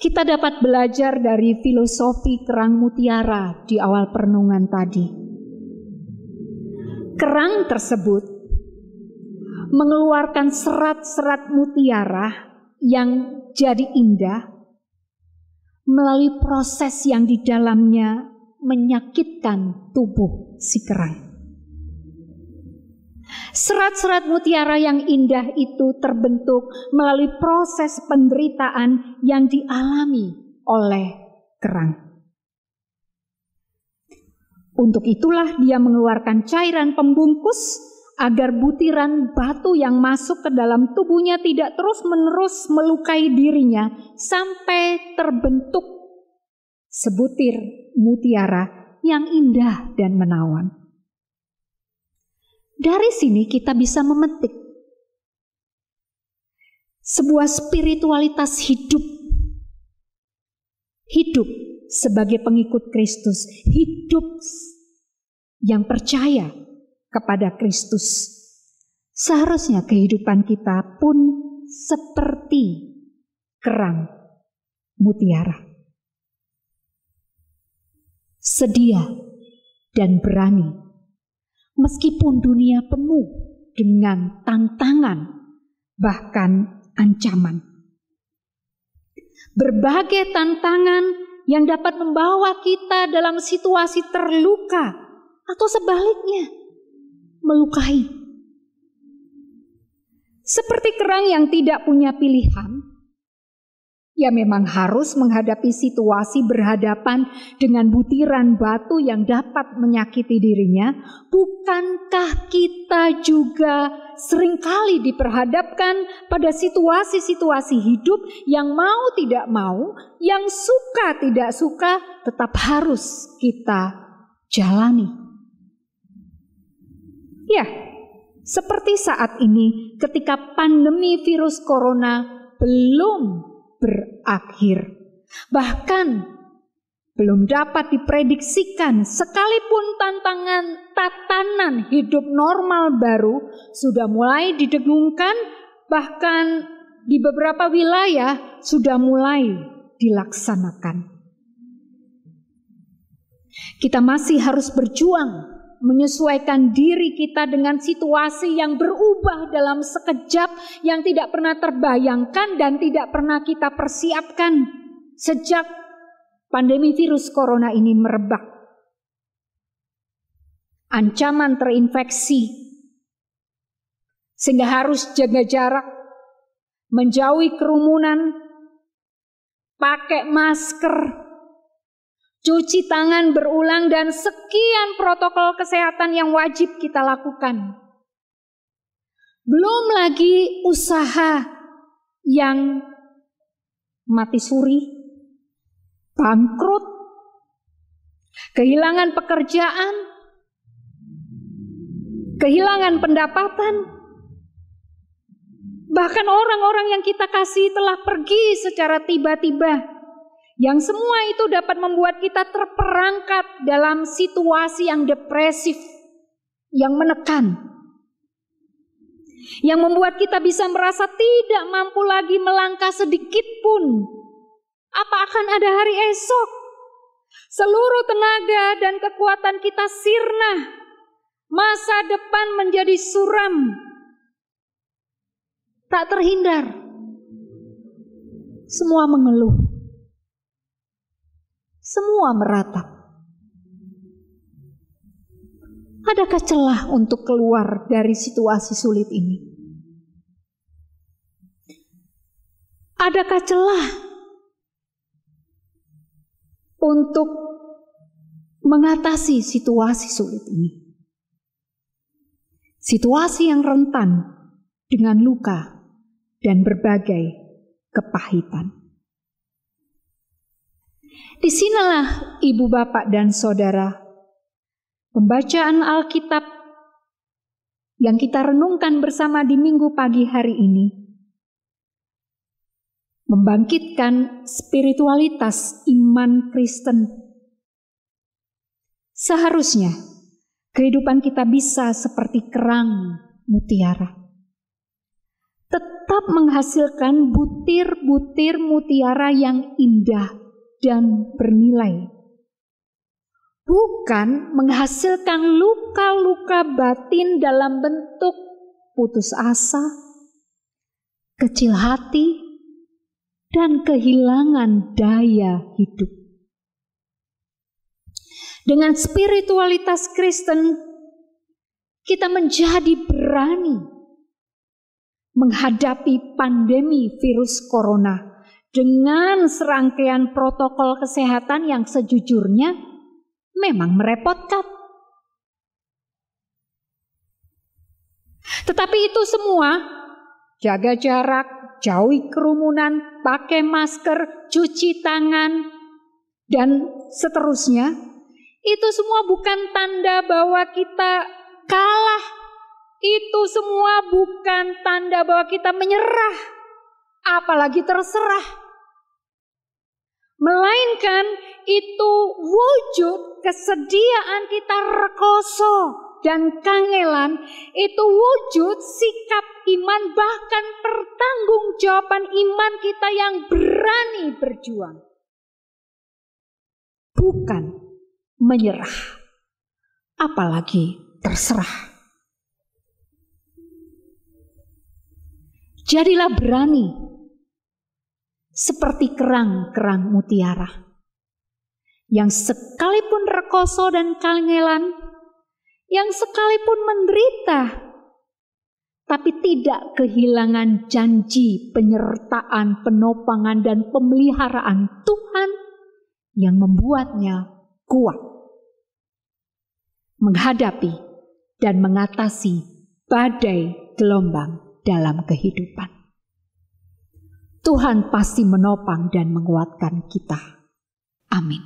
kita dapat belajar dari filosofi kerang mutiara di awal perenungan tadi. Kerang tersebut mengeluarkan serat-serat mutiara yang jadi indah melalui proses yang di dalamnya menyakitkan tubuh si kerang. Serat-serat mutiara yang indah itu terbentuk melalui proses penderitaan yang dialami oleh kerang. Untuk itulah dia mengeluarkan cairan pembungkus agar butiran batu yang masuk ke dalam tubuhnya tidak terus-menerus melukai dirinya sampai terbentuk sebutir mutiara yang indah dan menawan. Dari sini kita bisa memetik sebuah spiritualitas hidup. Hidup sebagai pengikut Kristus, hidup yang percaya kepada Kristus. Seharusnya kehidupan kita pun seperti kerang mutiara. Sedia dan berani, meskipun dunia penuh dengan tantangan, bahkan ancaman. Berbagai tantangan yang dapat membawa kita dalam situasi terluka atau sebaliknya melukai. Seperti kerang yang tidak punya pilihan, ia memang harus menghadapi situasi berhadapan dengan butiran batu yang dapat menyakiti dirinya. Bukankah kita juga seringkali diperhadapkan pada situasi-situasi hidup yang mau tidak mau, yang suka tidak suka, tetap harus kita jalani? Ya, seperti saat ini ketika pandemi virus corona belum berakhir, bahkan belum dapat diprediksikan, sekalipun tatanan hidup normal baru sudah mulai didengungkan, bahkan di beberapa wilayah sudah mulai dilaksanakan. Kita masih harus berjuang menyesuaikan diri kita dengan situasi yang berubah dalam sekejap, yang tidak pernah terbayangkan dan tidak pernah kita persiapkan sejak pandemi virus corona ini merebak. Ancaman terinfeksi, sehingga harus jaga jarak, menjauhi kerumunan, pakai masker, cuci tangan berulang, dan sekian protokol kesehatan yang wajib kita lakukan. Belum lagi usaha yang mati suri, bangkrut, kehilangan pekerjaan, kehilangan pendapatan, bahkan orang-orang yang kita kasih telah pergi secara tiba-tiba. Yang semua itu dapat membuat kita terperangkap dalam situasi yang depresif, yang menekan, yang membuat kita bisa merasa tidak mampu lagi melangkah sedikit pun. Apa akan ada hari esok? Seluruh tenaga dan kekuatan kita sirna, masa depan menjadi suram. Tak terhindar, semua mengeluh. Semua meratap. Adakah celah untuk keluar dari situasi sulit ini? Adakah celah untuk mengatasi situasi sulit ini? Situasi yang rentan dengan luka dan berbagai kepahitan. Disinilah ibu, bapak, dan saudara, pembacaan Alkitab yang kita renungkan bersama di minggu pagi hari ini membangkitkan spiritualitas iman Kristen. Seharusnya kehidupan kita bisa seperti kerang mutiara, tetap menghasilkan butir-butir mutiara yang indah dan bernilai, bukan menghasilkan luka-luka batin dalam bentuk putus asa, kecil hati, dan kehilangan daya hidup. Dengan spiritualitas Kristen, kita menjadi berani menghadapi pandemi virus corona dengan serangkaian protokol kesehatan yang sejujurnya memang merepotkan. Tetapi itu semua, jaga jarak, jauhi kerumunan, pakai masker, cuci tangan, dan seterusnya, itu semua bukan tanda bahwa kita kalah. Itu semua bukan tanda bahwa kita menyerah, apalagi terserah. Melainkan itu wujud kesediaan kita rekoso dan kangelan itu wujud sikap iman, bahkan pertanggungjawaban iman kita yang berani berjuang. Bukan menyerah, apalagi terserah. Jadilah berani seperti kerang-kerang mutiara yang sekalipun rekoso dan kangelan, yang sekalipun menderita, tapi tidak kehilangan janji penyertaan, penopangan, dan pemeliharaan Tuhan yang membuatnya kuat menghadapi dan mengatasi badai gelombang dalam kehidupan. Tuhan pasti menopang dan menguatkan kita. Amin.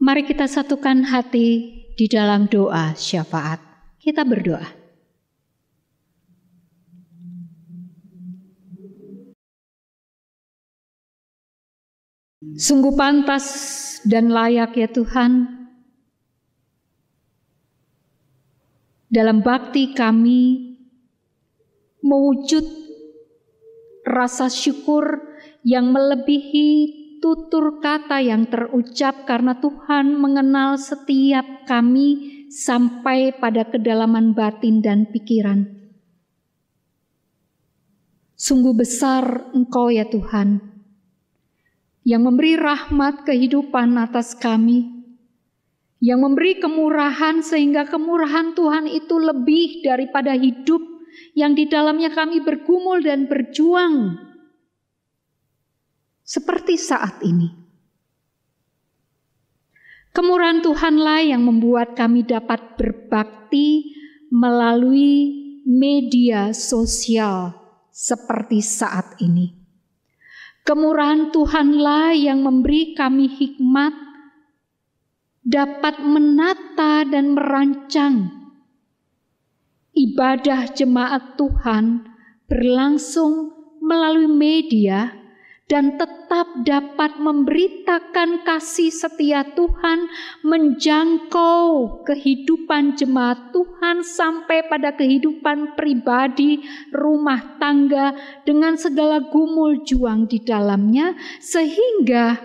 Mari kita satukan hati di dalam doa syafaat. Kita berdoa. Sungguh pantas dan layak ya Tuhan, dalam bakti kami mewujud rasa syukur yang melebihi tutur kata yang terucap, karena Tuhan mengenal setiap kami sampai pada kedalaman batin dan pikiran. Sungguh besar Engkau ya Tuhan, yang memberi rahmat kehidupan atas kami, yang memberi kemurahan sehingga kemurahan Tuhan itu lebih daripada hidup yang di dalamnya kami bergumul dan berjuang. Seperti saat ini. Kemurahan Tuhanlah yang membuat kami dapat berbakti melalui media sosial seperti saat ini. Kemurahan Tuhanlah yang memberi kami hikmat dapat menata dan merancang ibadah jemaat Tuhan berlangsung melalui media dan tetap dapat memberitakan kasih setia Tuhan menjangkau kehidupan jemaat Tuhan sampai pada kehidupan pribadi, rumah tangga dengan segala gumul juang di dalamnya, sehingga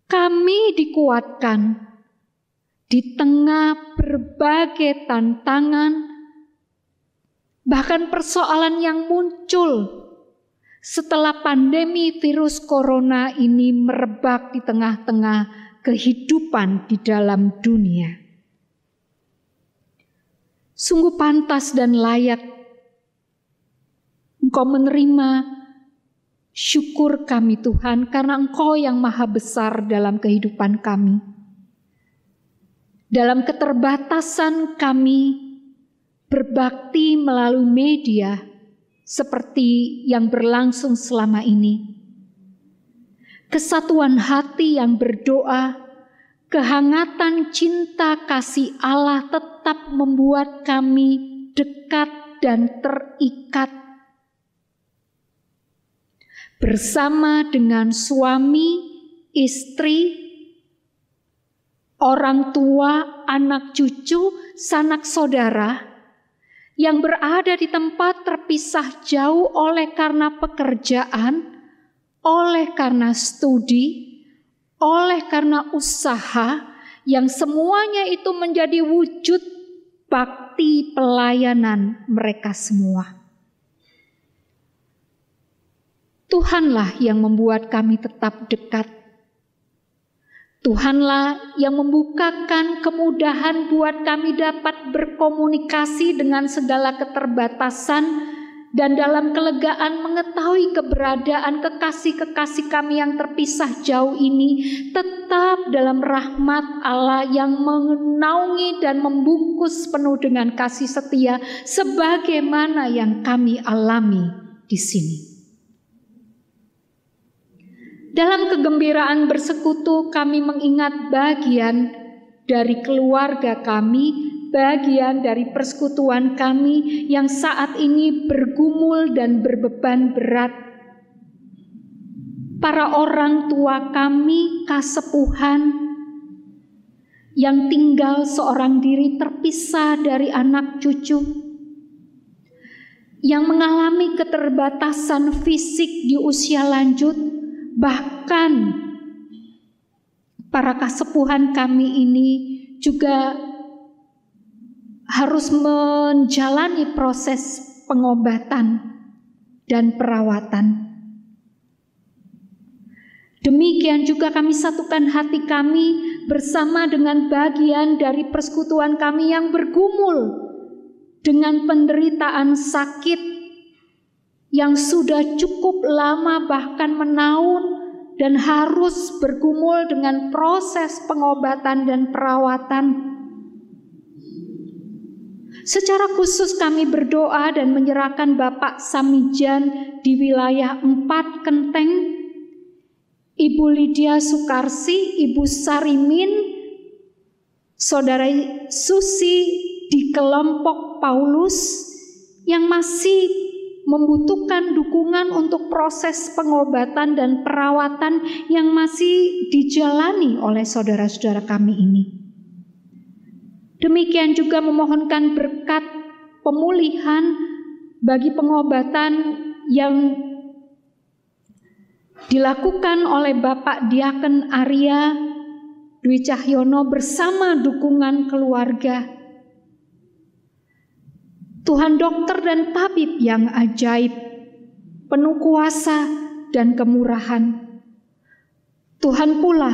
kami dikuatkan di tengah berbagai tantangan, bahkan persoalan yang muncul setelah pandemi virus corona ini merebak di tengah-tengah kehidupan di dalam dunia. Sungguh pantas dan layak Engkau menerima syukur kami Tuhan, karena Engkau yang maha besar dalam kehidupan kami. Dalam keterbatasan kami berbakti melalui media seperti yang berlangsung selama ini. Kesatuan hati yang berdoa kehangatan cinta kasih Allah tetap membuat kami dekat dan terikat bersama dengan suami, istri, orang tua, anak cucu, sanak saudara yang berada di tempat terpisah jauh oleh karena pekerjaan, oleh karena studi, oleh karena usaha, yang semuanya itu menjadi wujud bakti pelayanan mereka semua. Tuhanlah yang membuat kami tetap dekat. Tuhanlah yang membukakan kemudahan buat kami dapat berkomunikasi dengan segala keterbatasan dan dalam kelegaan mengetahui keberadaan kekasih-kekasih kami yang terpisah jauh ini tetap dalam rahmat Allah yang menaungi dan membungkus penuh dengan kasih setia sebagaimana yang kami alami di sini. Dalam kegembiraan bersekutu kami mengingat bagian dari keluarga kami, bagian dari persekutuan kami yang saat ini bergumul dan berbeban berat. Para orang tua kami, kasepuhan, yang tinggal seorang diri terpisah dari anak cucu, yang mengalami keterbatasan fisik di usia lanjut, bahkan para kasepuhan kami ini juga harus menjalani proses pengobatan dan perawatan. Demikian juga kami satukan hati kami bersama dengan bagian dari persekutuan kami yang bergumul dengan penderitaan sakit yang sudah cukup lama bahkan menahun dan harus bergumul dengan proses pengobatan dan perawatan. Secara khusus kami berdoa dan menyerahkan Bapak Samijan di wilayah 4 Kenteng, Ibu Lydia Sukarsi, Ibu Sarimin, Saudara Susi di kelompok Paulus yang masih membutuhkan dukungan untuk proses pengobatan dan perawatan yang masih dijalani oleh saudara-saudara kami ini. Demikian juga memohonkan berkat pemulihan bagi pengobatan yang dilakukan oleh Bapak Diaken Arya Dwi Cahyono bersama dukungan keluarga. Tuhan dokter dan tabib yang ajaib, penuh kuasa dan kemurahan. Tuhan pula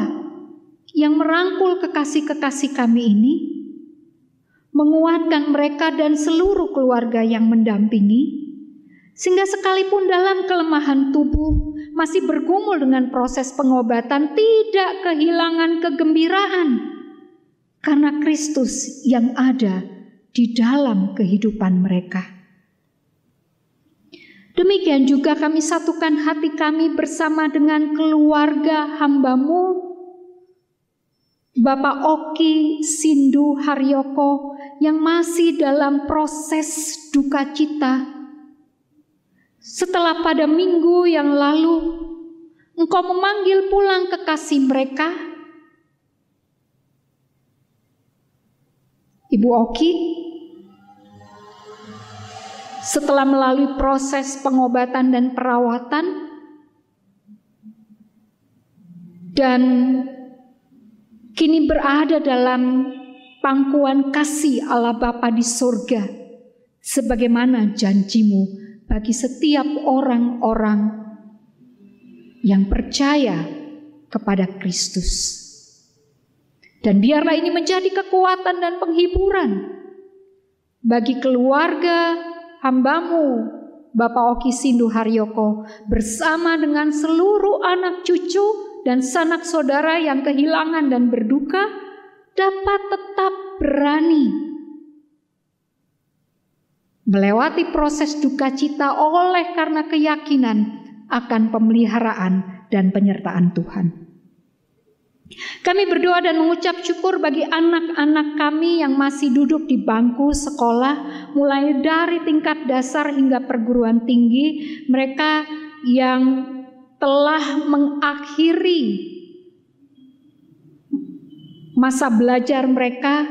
yang merangkul kekasih-kekasih kami ini, menguatkan mereka dan seluruh keluarga yang mendampingi, sehingga sekalipun dalam kelemahan tubuh masih bergumul dengan proses pengobatan, tidak kehilangan kegembiraan karena Kristus yang ada di dalam kehidupan mereka. Demikian juga kami satukan hati kami bersama dengan keluarga hamba-Mu, Bapak Oki Sindu Haryoko yang masih dalam proses duka cita. Setelah pada minggu yang lalu Engkau memanggil pulang kekasih mereka, Ibu Oki, setelah melalui proses pengobatan dan perawatan dan kini berada dalam pangkuan kasih Allah Bapa di surga, sebagaimana janji-Mu bagi setiap orang-orang yang percaya kepada Kristus. Dan biarlah ini menjadi kekuatan dan penghiburan bagi keluarga hamba-Mu, Bapak Oki Sindu Haryoko, bersama dengan seluruh anak cucu dan sanak saudara yang kehilangan dan berduka, dapat tetap berani melewati proses duka cita oleh karena keyakinan akan pemeliharaan dan penyertaan Tuhan. Kami berdoa dan mengucap syukur bagi anak-anak kami yang masih duduk di bangku sekolah, mulai dari tingkat dasar hingga perguruan tinggi, mereka yang telah mengakhiri masa belajar mereka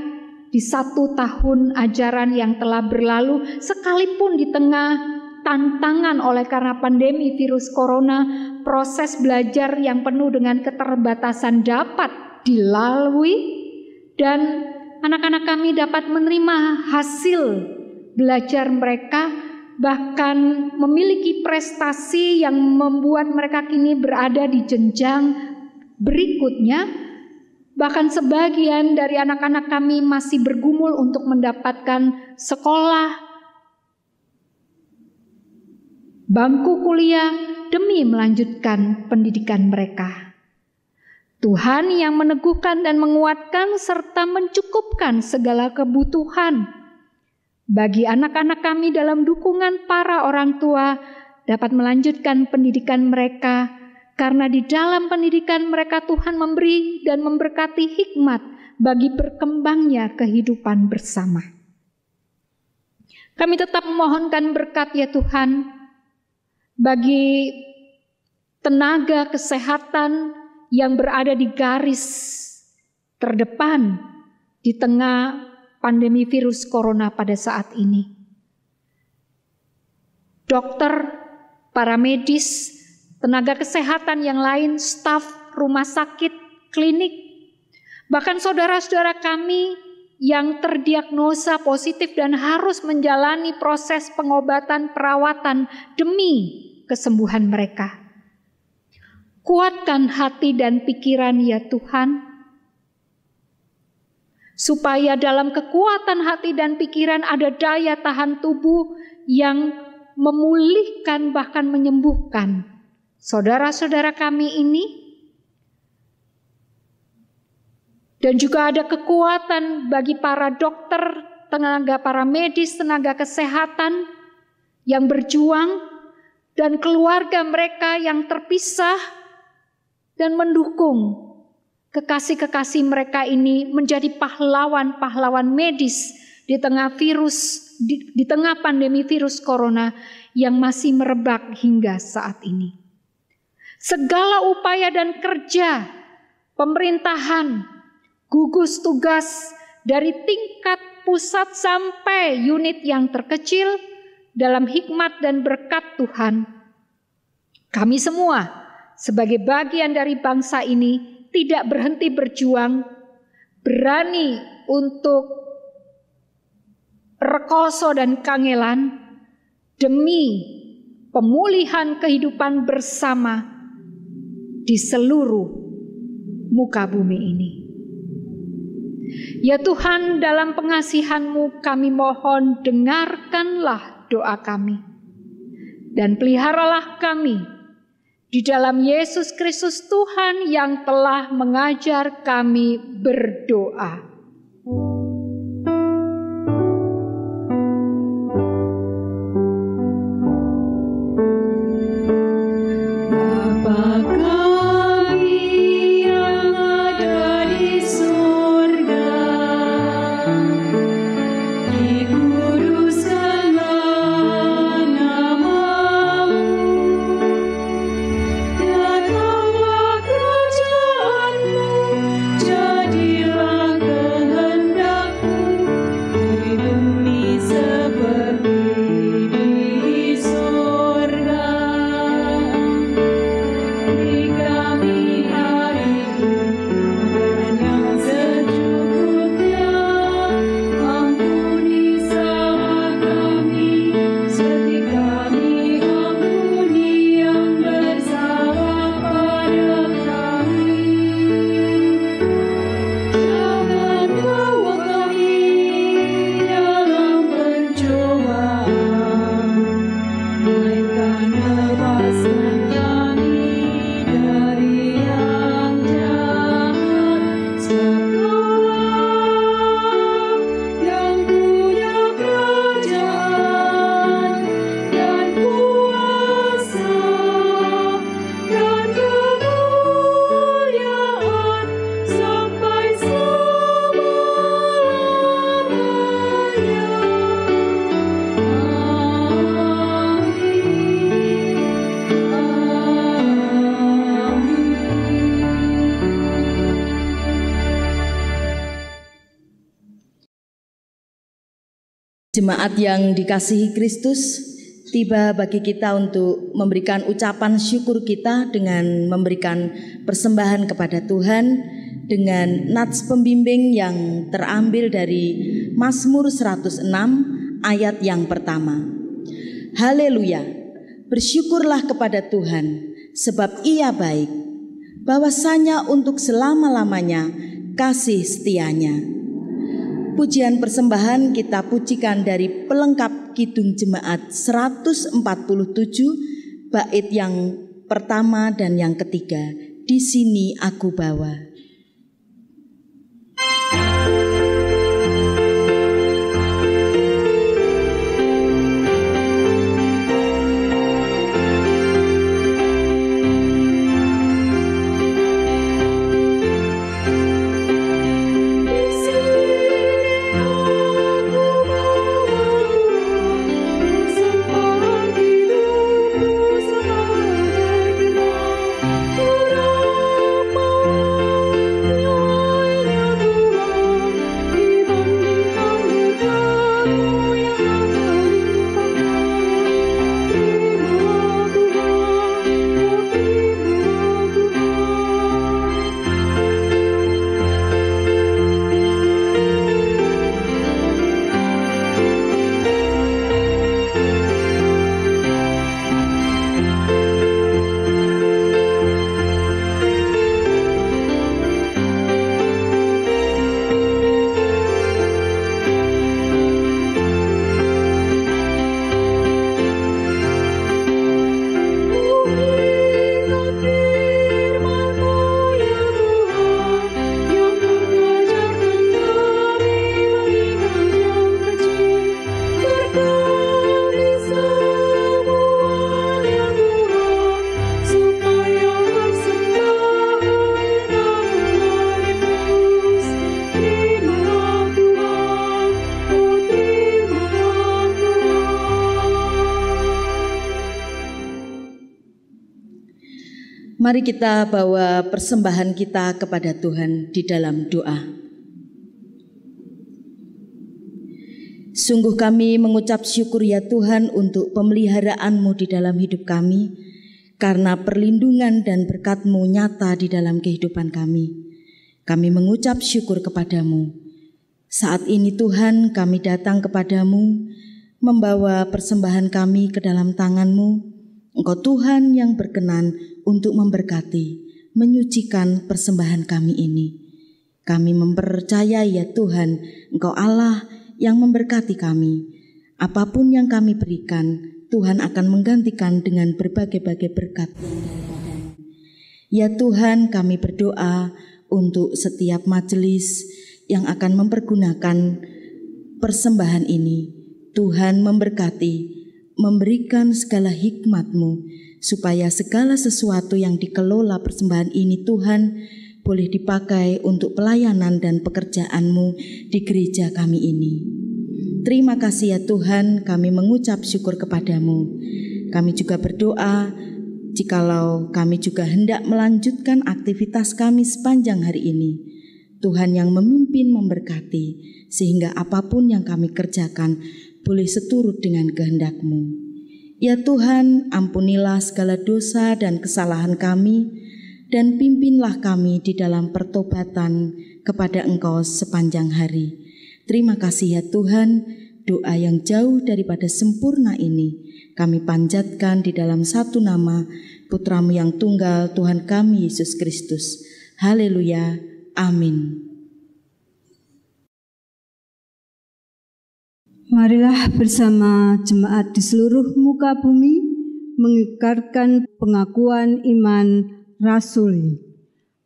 di 1 tahun ajaran yang telah berlalu, sekalipun di tengah tantangan oleh karena pandemi virus corona, proses belajar yang penuh dengan keterbatasan dapat dilalui dan anak-anak kami dapat menerima hasil belajar mereka, bahkan memiliki prestasi yang membuat mereka kini berada di jenjang berikutnya. Bahkan sebagian dari anak-anak kami masih bergumul untuk mendapatkan sekolah, bangku kuliah demi melanjutkan pendidikan mereka. Tuhan yang meneguhkan dan menguatkan serta mencukupkan segala kebutuhan bagi anak-anak kami dalam dukungan para orang tua dapat melanjutkan pendidikan mereka, karena di dalam pendidikan mereka Tuhan memberi dan memberkati hikmat bagi berkembangnya kehidupan bersama. Kami tetap memohonkan berkat ya Tuhan bagi tenaga kesehatan yang berada di garis terdepan di tengah pandemi virus corona pada saat ini. Dokter, para medis, tenaga kesehatan yang lain, staf rumah sakit, klinik, bahkan saudara-saudara kami yang terdiagnosa positif dan harus menjalani proses pengobatan perawatan demi kesembuhan mereka. Kuatkan hati dan pikiran ya Tuhan, supaya dalam kekuatan hati dan pikiran ada daya tahan tubuh yang memulihkan bahkan menyembuhkan saudara-saudara kami ini, dan juga ada kekuatan bagi para dokter, tenaga para medis, tenaga kesehatan yang berjuang, dan keluarga mereka yang terpisah, dan mendukung kekasih-kekasih mereka ini menjadi pahlawan-pahlawan medis di tengah di tengah pandemi virus corona yang masih merebak hingga saat ini. Segala upaya dan kerja pemerintahan, gugus tugas dari tingkat pusat sampai unit yang terkecil dalam hikmat dan berkat Tuhan, kami semua sebagai bagian dari bangsa ini tidak berhenti berjuang, berani untuk rekoso dan kangelan demi pemulihan kehidupan bersama di seluruh muka bumi ini. Ya Tuhan, dalam pengasihan-Mu kami mohon, dengarkanlah doa kami dan peliharalah kami di dalam Yesus Kristus Tuhan yang telah mengajar kami berdoa. Jadilah Jemaat yang dikasihi Kristus, tiba bagi kita untuk memberikan ucapan syukur kita dengan memberikan persembahan kepada Tuhan dengan nats pembimbing yang terambil dari Mazmur 106 ayat yang pertama. Haleluya, bersyukurlah kepada Tuhan sebab Ia baik, bahwasanya untuk selama-lamanya kasih setianya. Pujian persembahan kita pujikan dari pelengkap Kidung Jemaat 147 bait yang pertama dan yang ketiga. Di sini aku bawa. Mari kita bawa persembahan kita kepada Tuhan di dalam doa. Sungguh kami mengucap syukur ya Tuhan untuk pemeliharaan-Mu di dalam hidup kami, karena perlindungan dan berkat-Mu nyata di dalam kehidupan kami. Kami mengucap syukur kepada-Mu. Saat ini Tuhan kami datang kepada-Mu, membawa persembahan kami ke dalam tangan-Mu. Engkau Tuhan yang berkenan untuk memberkati, menyucikan persembahan kami ini. Kami mempercayai ya Tuhan, Engkau Allah yang memberkati kami. Apapun yang kami berikan, Tuhan akan menggantikan dengan berbagai-bagai berkat. Ya Tuhan, kami berdoa untuk setiap majelis yang akan mempergunakan persembahan ini. Tuhan memberkati, memberikan segala hikmat-Mu, supaya segala sesuatu yang dikelola persembahan ini Tuhan boleh dipakai untuk pelayanan dan pekerjaan-Mu di gereja kami ini. Terima kasih ya Tuhan, kami mengucap syukur kepada-Mu. Kami juga berdoa, jikalau kami juga hendak melanjutkan aktivitas kami sepanjang hari ini, Tuhan yang memimpin memberkati, sehingga apapun yang kami kerjakan boleh seturut dengan kehendak-Mu. Ya Tuhan, ampunilah segala dosa dan kesalahan kami, dan pimpinlah kami di dalam pertobatan kepada Engkau sepanjang hari. Terima kasih ya Tuhan, doa yang jauh daripada sempurna ini kami panjatkan di dalam satu nama Putra-Mu yang tunggal, Tuhan kami Yesus Kristus. Haleluya, amin. Marilah bersama jemaat di seluruh muka bumi mengikrarkan pengakuan iman rasuli.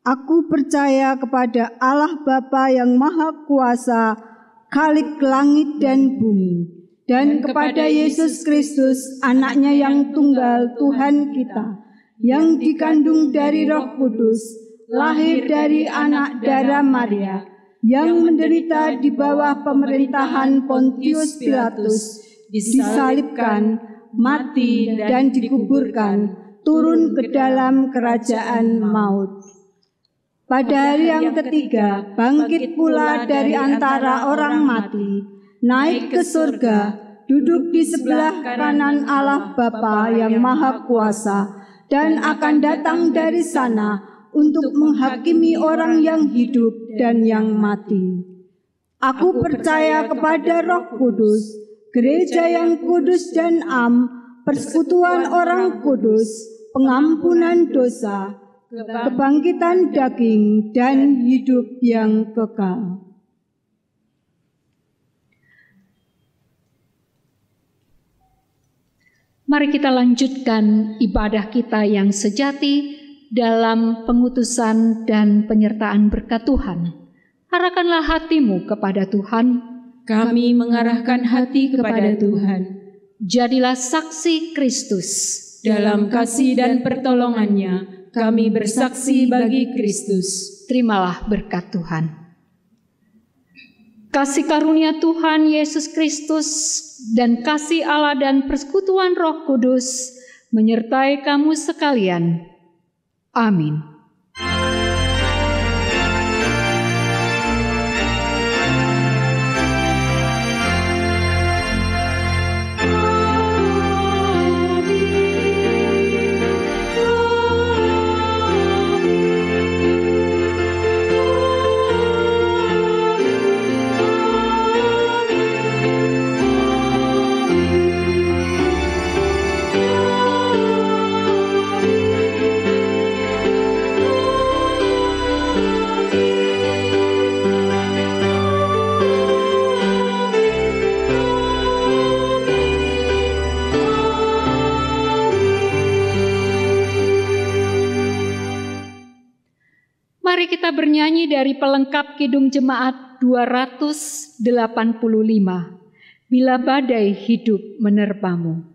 Aku percaya kepada Allah Bapa yang Maha Kuasa, Khalik langit dan bumi, dan kepada Yesus Kristus, Anaknya yang tunggal Tuhan kita, yang dikandung dari Roh Kudus, lahir dari anak darah Maria, yang menderita di bawah pemerintahan Pontius Pilatus, disalibkan, mati dan dikuburkan, turun ke dalam kerajaan maut. Pada hari yang ketiga, bangkit pula dari antara orang mati, naik ke surga, duduk di sebelah kanan Allah Bapa yang Maha Kuasa, dan akan datang dari sana untuk menghakimi orang yang hidup dan yang mati. Aku percaya kepada Roh Kudus, gereja yang kudus dan am, persekutuan orang kudus, pengampunan dosa, kebangkitan daging, dan hidup yang kekal. Mari kita lanjutkan ibadah kita yang sejati dalam pengutusan dan penyertaan berkat Tuhan. Arahkanlah hatimu kepada Tuhan. Kami mengarahkan hati kepada Tuhan. Jadilah saksi Kristus. Dalam kasih dan pertolongannya, kami bersaksi bagi Kristus. Terimalah berkat Tuhan. Kasih karunia Tuhan Yesus Kristus dan kasih Allah dan persekutuan Roh Kudus menyertai kamu sekalian. Amin. Mari kita bernyanyi dari pelengkap Kidung Jemaat 285. Bila badai hidup menerpamu.